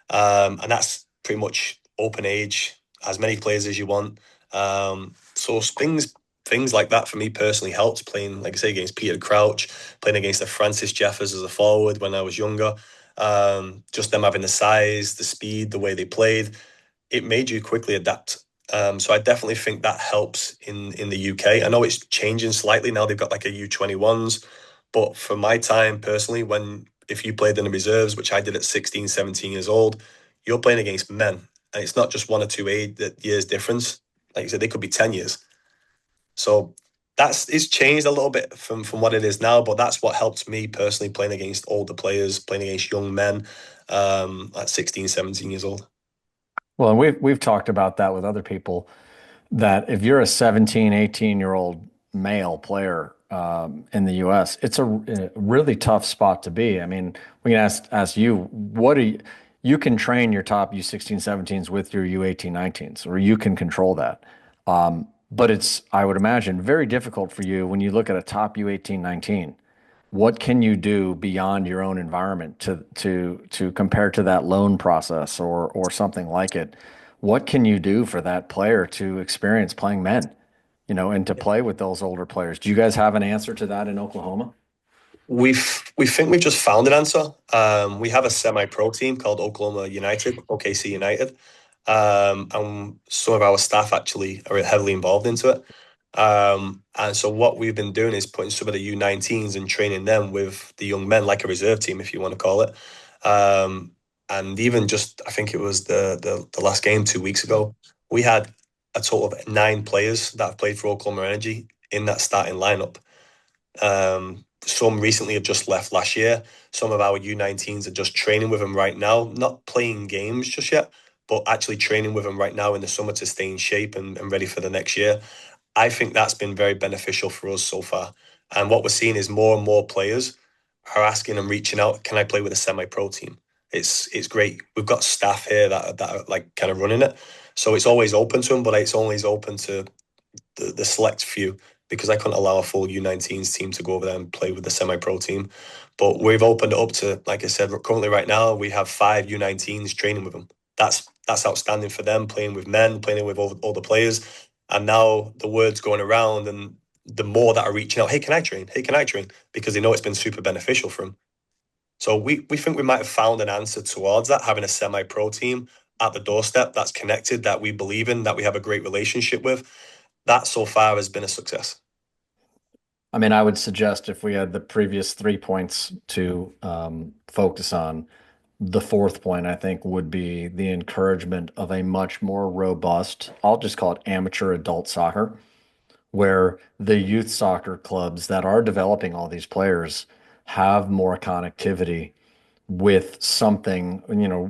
And that's pretty much open age, as many players as you want. So things like that for me personally helped, playing, like I say, against Peter Crouch, playing against the Francis Jeffers as a forward when I was younger. Just them having the size, the speed, the way they played, it made you quickly adapt. So I definitely think that helps in the UK. I know it's changing slightly now. They've got like a U21s, but for my time personally, if you played in the reserves, which I did at 16, 17 years old, you're playing against men. And it's not just 1 or 2 years difference. Like you said, they could be 10 years. So it's changed a little bit from what it is now, but that's what helped me personally, playing against older players, playing against young men at 16, 17 years old. Well, and we've talked about that with other people, that if you're a 17, 18-year-old male player in the US, it's a really tough spot to be. I mean, we can ask you, you can train your top U16, 17s with your U18, 19s, or you can control that. But it's, I would imagine, very difficult for you when you look at a top U18, 19. What can you do beyond your own environment to compare to that loan process or something like it? What can you do for that player to experience playing men, and to play with those older players? Do you guys have an answer to that in Oklahoma? We think we've just found an answer. We have a semi-pro team called Oklahoma United, OKC United, and some of our staff actually are heavily involved into it. And so what we've been doing is putting some of the U19s and training them with the young men, like a reserve team, if you want to call it. And even just, I think it was the last game 2 weeks ago, we had a total of 9 players that have played for Oklahoma Energy in that starting lineup. Some recently have just left last year. Some of our U19s are just training with them right now, not playing games just yet, but actually training with them right now in the summer to stay in shape and ready for the next year. I think that's been very beneficial for us so far. And what we're seeing is more and more players are asking and reaching out, can I play with a semi-pro team? It's great. We've got staff here that are like kind of running it. So it's always open to them, but it's always open to the select few, because I couldn't allow a full U19s team to go over there and play with the semi-pro team. But we've opened it up to, like I said, currently right now we have 5 U19s training with them. That's outstanding for them, playing with men, playing with all the players. And now the word's going around, and the more that are reaching out, hey, can I train? Hey, can I train? Because they know it's been super beneficial for them. So we think we might have found an answer towards that, having a semi-pro team at the doorstep that's connected, that we believe in, that we have a great relationship with. That so far has been a success. I mean, I would suggest if we had the previous 3 points to focus on, the fourth point, I think, would be the encouragement of a much more robust, I'll just call it amateur adult soccer, where the youth soccer clubs that are developing all these players have more connectivity with something,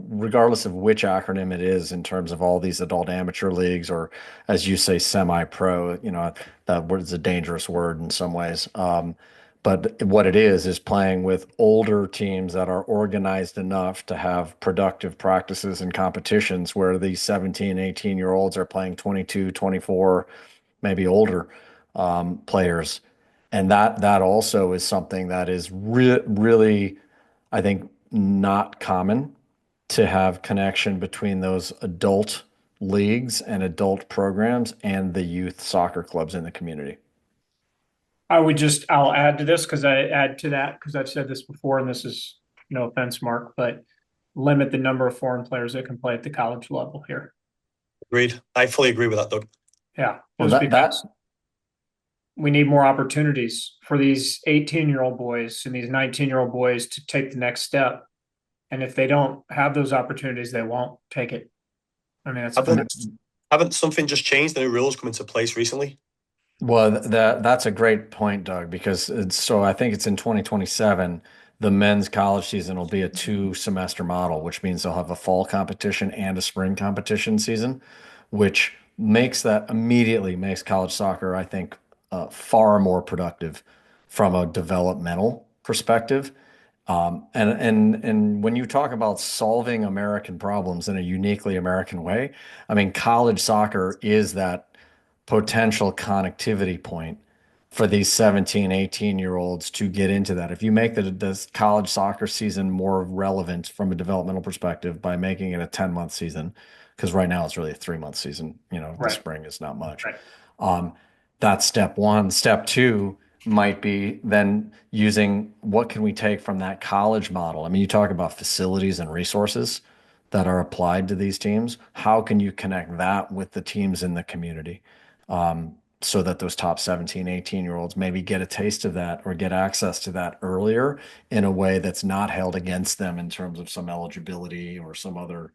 regardless of which acronym it is in terms of all these adult amateur leagues, or as you say, semi-pro, that word is a dangerous word in some ways. But what it is playing with older teams that are organized enough to have productive practices and competitions where these 17, 18-year-olds are playing 22, 24, maybe older players. And that also is something that is really, I think, not common to have connection between those adult leagues and adult programs and the youth soccer clubs in the community. I'll add to this because I've said this before, and this is no offense, Mark, but limit the number of foreign players that can play at the college level here. Agreed. I fully agree with that, Doug. Yeah. Well, because we need more opportunities for these 18-year-old boys and these 19-year-old boys to take the next step. And if they don't have those opportunities, they won't take it. I mean, haven't something just changed? The new rules come into place recently? Well, that's a great point, Doug, because I think it's in 2027, the men's college season will be a 2-semester model, which means they'll have a fall competition and a spring competition season, which immediately makes college soccer, I think, far more productive from a developmental perspective. And when you talk about solving American problems in a uniquely American way, I mean, college soccer is that potential connectivity point for these 17, 18-year-olds to get into that. If you make the college soccer season more relevant from a developmental perspective by making it a 10-month season, because right now it's really a 3-month season, the spring is not much. Right. That's step one. Step two might be then using what can we take from that college model? I mean, you talk about facilities and resources that are applied to these teams. How can you connect that with the teams in the community? So that those top 17, 18-year-olds maybe get a taste of that or get access to that earlier in a way that's not held against them in terms of some eligibility or some other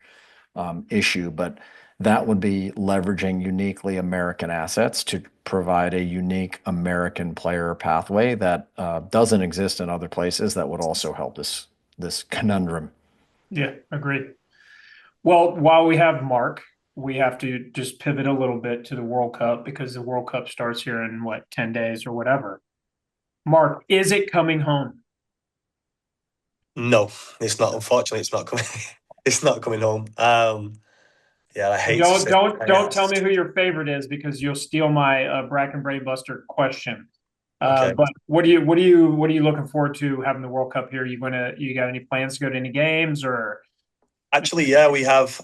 issue. But that would be leveraging uniquely American assets to provide a unique American player pathway that doesn't exist in other places that would also help this conundrum. Yeah, agreed. Well, while we have Mark, we have to just pivot a little bit to the World Cup because the World Cup starts here in 10 days or whatever. Mark, is it coming home? No, it's not. Unfortunately, it's not coming. It's not coming home. Yeah, I hate. Don't tell me who your favorite is because you'll steal my Bracken Brainbuster question. Okay. But what are you looking forward to having the World Cup here? You got any plans to go to any games or? Actually, yeah,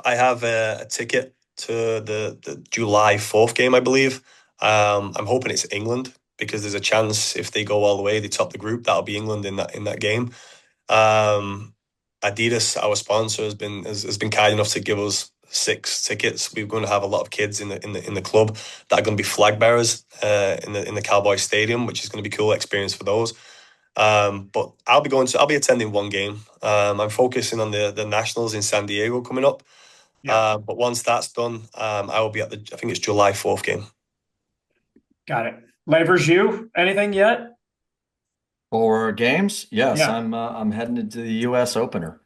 I have a ticket to the July 4th game, I believe. I'm hoping it's England because there's a chance if they go all the way, they top the group, that'll be England in that game. Adidas, our sponsor, has been kind enough to give us 6 tickets. We're going to have a lot of kids in the club that are going to be flag bearers in the Cowboy Stadium, which is going to be a cool experience for those. But I'll be attending one game. I'm focusing on the Nationals in San Diego coming up. Yeah. But once that's done, I will be at I think it's July 4th game. Got it. Lavers, you anything yet? For games, yes, Yeah. I'm heading into the U.S. opener.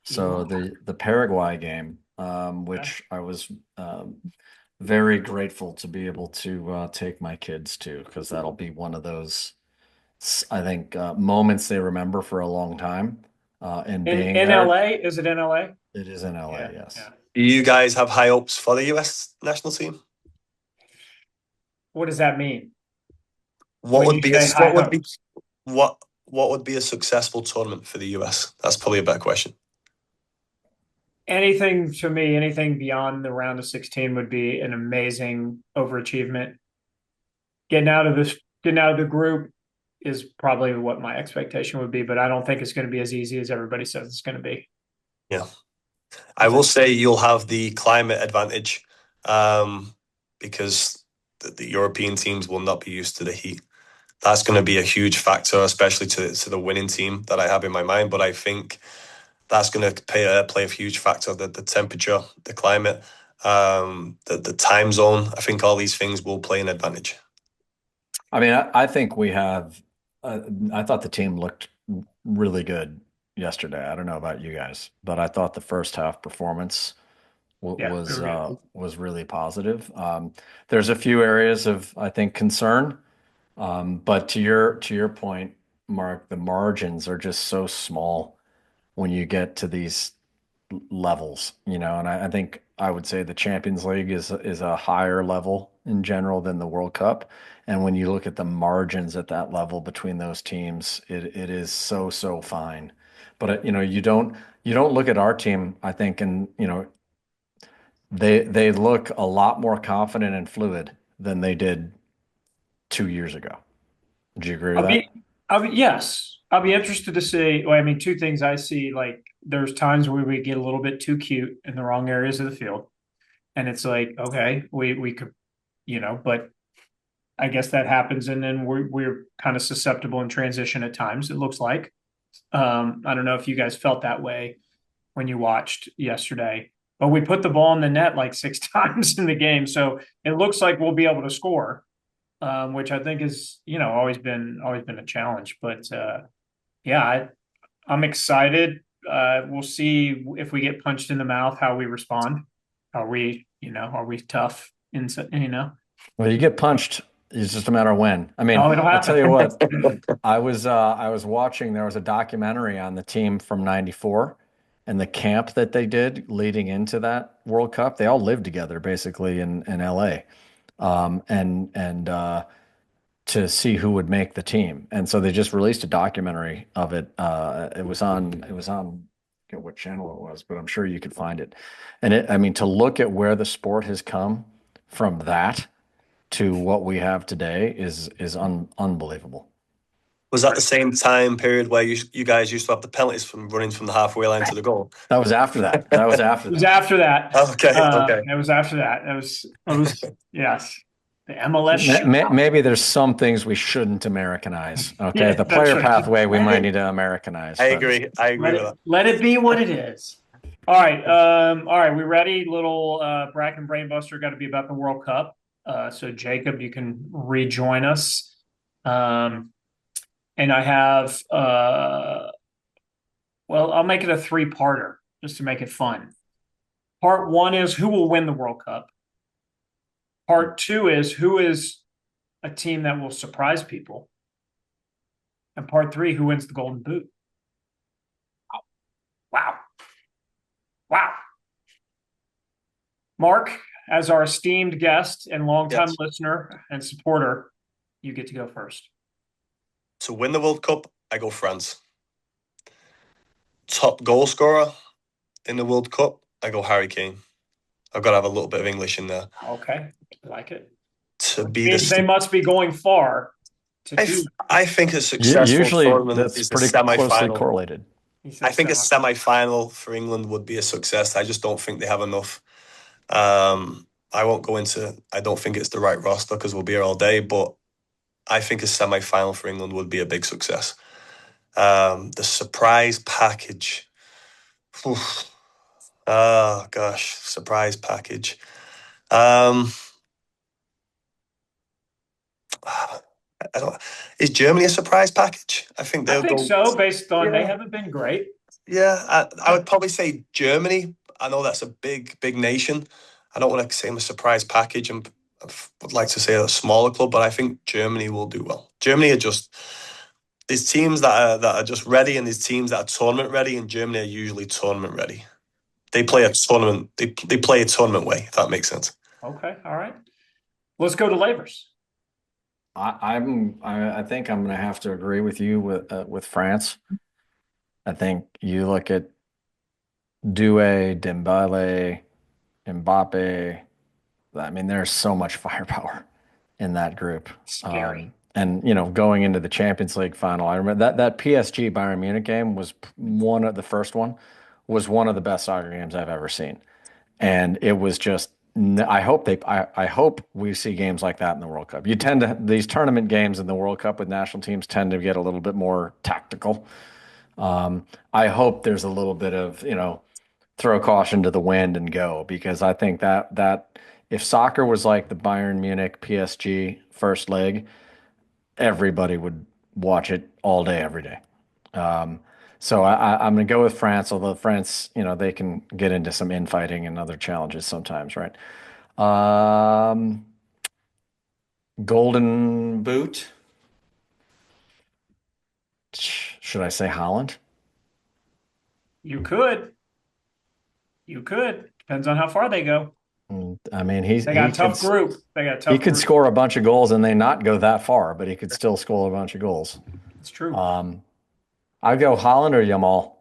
So the Paraguay game, which I was very grateful to be able to take my kids to, because that'll be one of those, I think, moments they remember for a long time. And being in there, LA, is it in LA? it is in LA, Yeah, yes. yeah. Do you guys have high hopes for the US national team? What does that mean? What When would you be say high hopes? what would be a successful tournament for the US? That's probably a better question. Anything to me, anything beyond the round of 16 would be an amazing overachievement. Getting out of the group is probably what my expectation would be, but I don't think it's going to be as easy as everybody says it's going to be. Yeah. I will say you'll have the climate advantage because the European teams will not be used to the heat. That's going to be a huge factor, especially to the winning team that I have in my mind. But I think that's going to play a huge factor. The temperature, the climate, the time zone. I think all these things will play an advantage. I mean, I think we have. I thought the team looked really good yesterday. I don't know about you guys, but I thought the first half performance was really positive. There's a few areas of, I think, concern, but to your point, Mark, the margins are just so small when you get to these levels, and I think I would say the Champions League is a higher level in general than the World Cup. And when you look at the margins at that level between those teams, it is so fine. But you don't look at our team, I think, and they look a lot more confident and fluid than they did 2 years ago. Do you agree with that? Yes, I'll be interested to see. Well, I mean, two things I see, like there's times where we get a little bit too cute in the wrong areas of the field. And it's like, okay, we could, but I guess that happens. And then we're kind of susceptible in transition at times, it looks like. I don't know if you guys felt that way when you watched yesterday, but we put the ball in the net like 6 times in the game. So it looks like we'll be able to score, which I think is, always been a challenge. But yeah, I'm excited. We'll see if we get punched in the mouth, how we respond. Are we tough? Well, you get punched. It's just a matter of when. I mean, Oh, it'll I'll happen. tell you what, I was watching, there was a documentary on the team from 94 and the camp that they did leading into that World Cup. They all lived together basically in LA. And to see who would make the team. And so they just released a documentary of it. It was on, I forget what channel it was, but I'm sure you could find it. And I mean, to look at where the sport has come from that to what we have today is unbelievable. Was that the same time period where you guys used to have the penalties from running from the halfway line to the goal? That was after that. That was after It was that. after that. Okay. It was after that. It was yes. The MLS. Maybe there's some things we shouldn't Americanize. Okay, Yeah, the that's player right. pathway we might need to Americanize. I but- agree. I agree with that. Let it be what it is. All right. All right. We ready? Little Bracken Brainbuster got to be about the World Cup. So Jacob, you can rejoin us. And I have well, I'll make it a 3-parter just to make it fun. Part 1 is who will win the World Cup. Part 2 is who is a team that will surprise people. And part 3, who wins the Golden Boot. Wow. Mark, as our esteemed guest and longtime listener and supporter, you get to go first. To win the World Cup, I go France. Top goal scorer in the World Cup, I go Harry Kane. I've got to have a little bit of English in there. Okay, I like it. They must be going far. I think a successful Usually tournament that's is pretty a semi-final. closely correlated. I think a semi-final for England would be a success. I just don't think they have enough. I won't go into. I don't think it's the right roster because we'll be here all day. But I think a semi-final for England would be a big success. The surprise package. Oof. Oh gosh, surprise package. I don't. Is Germany a surprise package? I think so. Based on they haven't been great. Yeah, I would probably say Germany. I know that's a big nation. I don't want to say I'm a surprise package, and I would like to say a smaller club, but I think Germany will do well. Germany are just there's teams that are just ready, and there's teams that are tournament ready, and Germany are usually tournament ready. They play a tournament. They play a tournament way. If that makes sense. Okay, all right. Let's go to Lavers. I think I'm going to have to agree with you with France. I think you look at Doué, Dembele, Mbappe. I mean, there's so much firepower in that group. Scary. And going into the Champions League final, I remember that PSG Bayern Munich game was one of the first one was one of the best soccer games I've ever seen. And it was just I hope we see games like that in the World Cup. You tend to these tournament games in the World Cup with national teams tend to get a little bit more tactical. I hope there's a little bit of, throw caution to the wind and go, because I think that if soccer was like the Bayern Munich PSG first leg, everybody would watch it all day, every day. So I'm going to go with France, although France, they can get into some infighting and other challenges sometimes, right? Um, Golden Boot. Should I say Holland? You could. You could. Depends on how far they go. I mean, They got a tough group. They got a tough he could group. score a bunch of goals and they not go that far, but he could still score a bunch of goals. It's true. I'd go Holland or Yamal.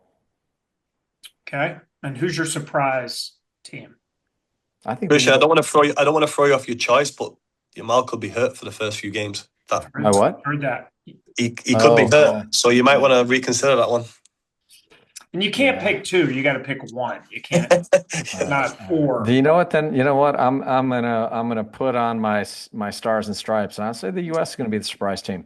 Okay. And who's your surprise team? I think Christian, I don't want to throw you off your choice, but Yamal could be hurt for the first few games. My what? Heard that. He could be hurt, so you might want to reconsider that one. And you can't pick two. You got to pick one. You can't not four. You know what? Then you know what? I'm gonna put on my stars and stripes, and I'll say the U.S. is going to be the surprise team.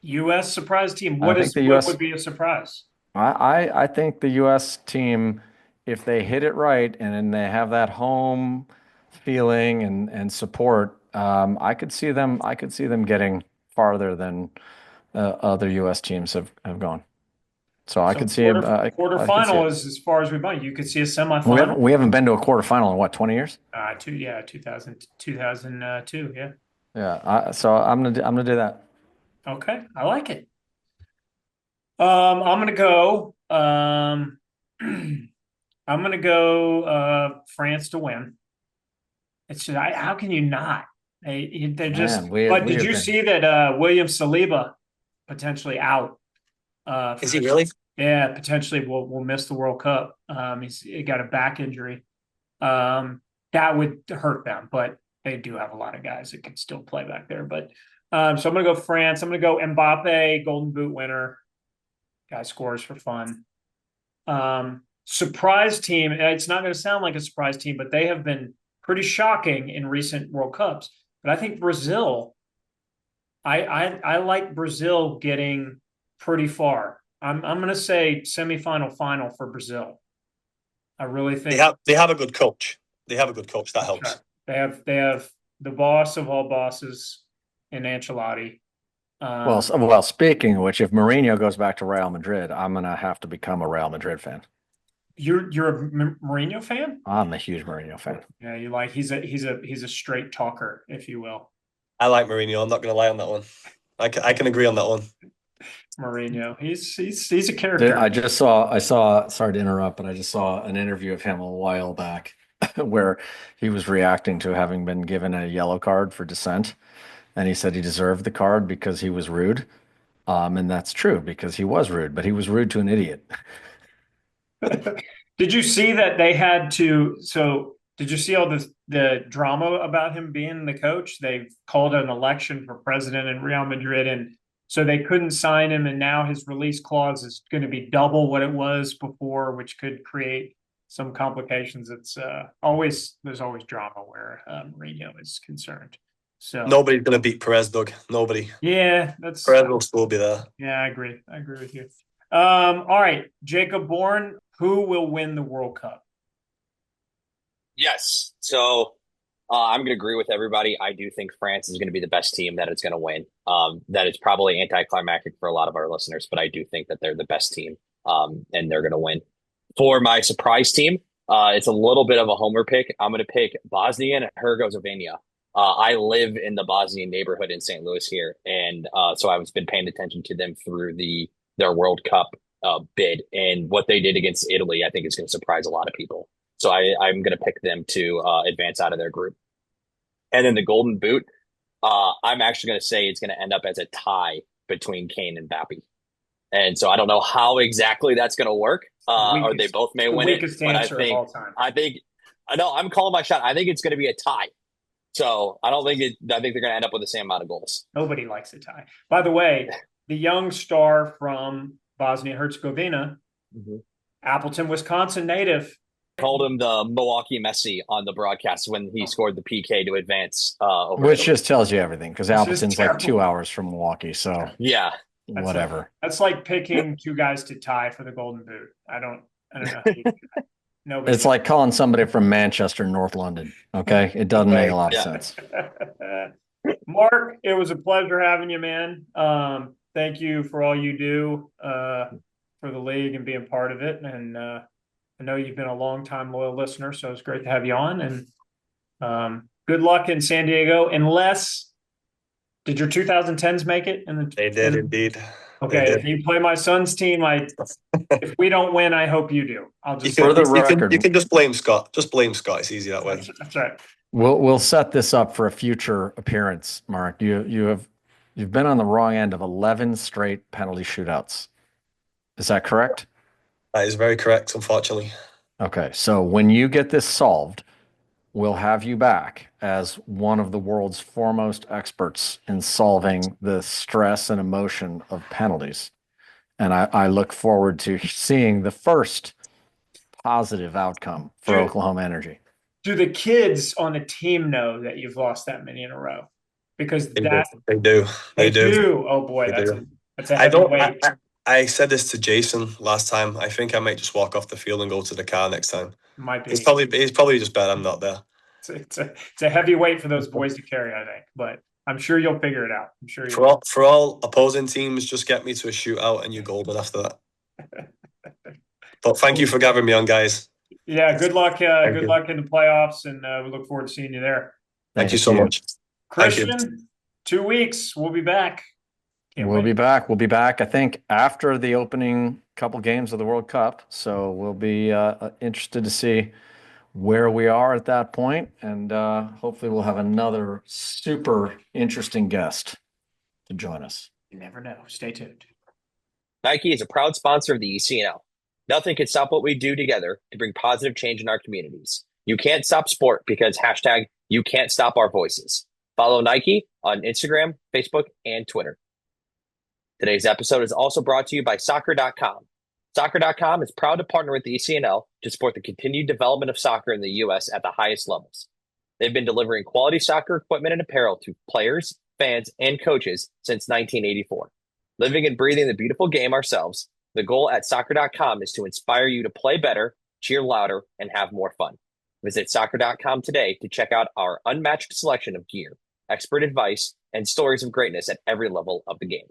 U.S. surprise team. I What think is the what US would be a surprise? I think the U.S. team, if they hit it right and then they have that home feeling and support, I could see them getting farther than other U.S. teams have gone. So I could see quarterfinal is as far as we've gone. You could see a semifinal. We haven't been to a quarterfinal in what, 20 years? 2002. Yeah. Yeah. So I'm gonna do that. Okay, I like it. I'm gonna go. I'm gonna go. France to win. It's just, how can you not? They're just. But did you see that William Saliba potentially out? Is he really? Yeah, potentially will miss the World Cup. He got a back injury. That would hurt them, but they do have a lot of guys that can still play back there. But so I'm going to go France. I'm going to go Mbappe, Golden Boot winner. Guy scores for fun. Surprise team. It's not going to sound like a surprise team, but they have been pretty shocking in recent World Cups. But I think Brazil. I like Brazil getting pretty far. I'm going to say semifinal, final for Brazil. I really think they have a good coach. They have a good coach. That helps. Right. They have the boss of all bosses in Ancelotti. Well, speaking of which, if Mourinho goes back to Real Madrid, I'm going to have to become a Real Madrid fan. You're a Mourinho fan? I'm a huge Mourinho fan. Yeah, you like he's a straight talker, if you will. I like Mourinho. I'm not going to lie on that one. I can agree on that one. Mourinho, he's a character. I saw. Sorry to interrupt, but I just saw an interview of him a while back where he was reacting to having been given a yellow card for dissent, and he said he deserved the card because he was rude. And that's true because he was rude, but he was rude to an idiot. Did you see that they had to? So did you see all the drama about him being the coach? They called an election for president in Real Madrid, and so they couldn't sign him, and now his release clause is going to be double what it was before, which could create some complications. It's there's always drama where Mourinho is concerned. So nobody's going to beat Perez, Doug. Nobody. Yeah, Perez will still be there. Yeah, I agree with you. All right, Jacob Bourne, who will win the World Cup? Yes. So I'm going to agree with everybody. I do think France is going to be the best team that it's going to win. That it's probably anticlimactic for a lot of our listeners, but I do think that they're the best team and they're going to win. For my surprise team, it's a little bit of a homer pick. I'm going to pick Bosnia and Herzegovina. I live in the Bosnian neighborhood in St. Louis here, and so I've been paying attention to them through their World Cup bid, and what they did against Italy, I think is going to surprise a lot of people. So I'm going to pick them to advance out of their group. And then the Golden Boot, I'm actually going to say it's going to end up as a tie between Kane and Bappy. And so I don't know how exactly that's going to work, or they both may the win it. weakest But answer of all time. I know I'm calling my shot. I think it's going to be a tie. So I don't think I think they're going to end up with the same amount of goals. Nobody likes a tie. By the way, the young star from Bosnia Herzegovina, Appleton, Wisconsin native. Called him the Milwaukee Messi on the broadcast when he scored the PK to advance. Which just tells you everything, because Appleton's like terrible. 2 hours from Milwaukee. So yeah, whatever. That's like picking two guys to tie for the Golden Boot. I don't know how you do that. Nobody It's like calling somebody from Manchester, North London. Okay, it doesn't make a lot of sense. Mark, it was a pleasure having you, man. Thank you for all you do for the league and being part of it. And I know you've been a long-time loyal listener, so it's great to have you on. And good luck in San Diego. Did your 2010s make it? They did indeed. Okay, if you play my son's team, if we don't win, I hope you do. You can just blame Scott. Just blame Scott. It's easy that way. That's right. We'll set this up for a future appearance, Mark. You've been on the wrong end of 11 straight penalty shootouts. Is that correct? That is very correct, unfortunately. Okay, so when you get this solved, we'll have you back as one of the world's foremost experts in solving the stress and emotion of penalties. And I look forward to seeing the first positive outcome for Oklahoma Energy. Do the kids on the team know that you've lost that many in a row? Because they do. Oh boy, that's a heavy weight. I said this to Jason last time. I think I might just walk off the field and go to the car next time. Might be. It's probably just bad I'm not there. It's a heavy weight for those boys to carry, I think. But I'm sure you'll figure it out. I'm sure you will. For all opposing teams, just get me to a shootout and you're golden after that. But thank you for having me on, guys. Yeah, good luck. Good luck in the playoffs, and we look forward to seeing you there. Thank you so much. Christian, 2 weeks. We'll be back. We'll be back. We'll be back, I think, after the opening couple games of the World Cup. So we'll be interested to see where we are at that point. And hopefully we'll have another super interesting guest to join us. You never know. Stay tuned. Nike is a proud sponsor of the ECNL. Nothing can stop what we do together to bring positive change in our communities. You can't stop sport because #you can't stop our voices. Follow Nike on Instagram, Facebook, and Twitter. Today's episode is also brought to you by Soccer.com. Soccer.com is proud to partner with the ECNL to support the continued development of soccer in the U.S. at the highest levels. They've been delivering quality soccer equipment and apparel to players, fans, and coaches since 1984. Living and breathing the beautiful game ourselves, the goal at Soccer.com is to inspire you to play better, cheer louder, and have more fun. Visit Soccer.com today to check out our unmatched selection of gear, expert advice, and stories of greatness at every level of the game.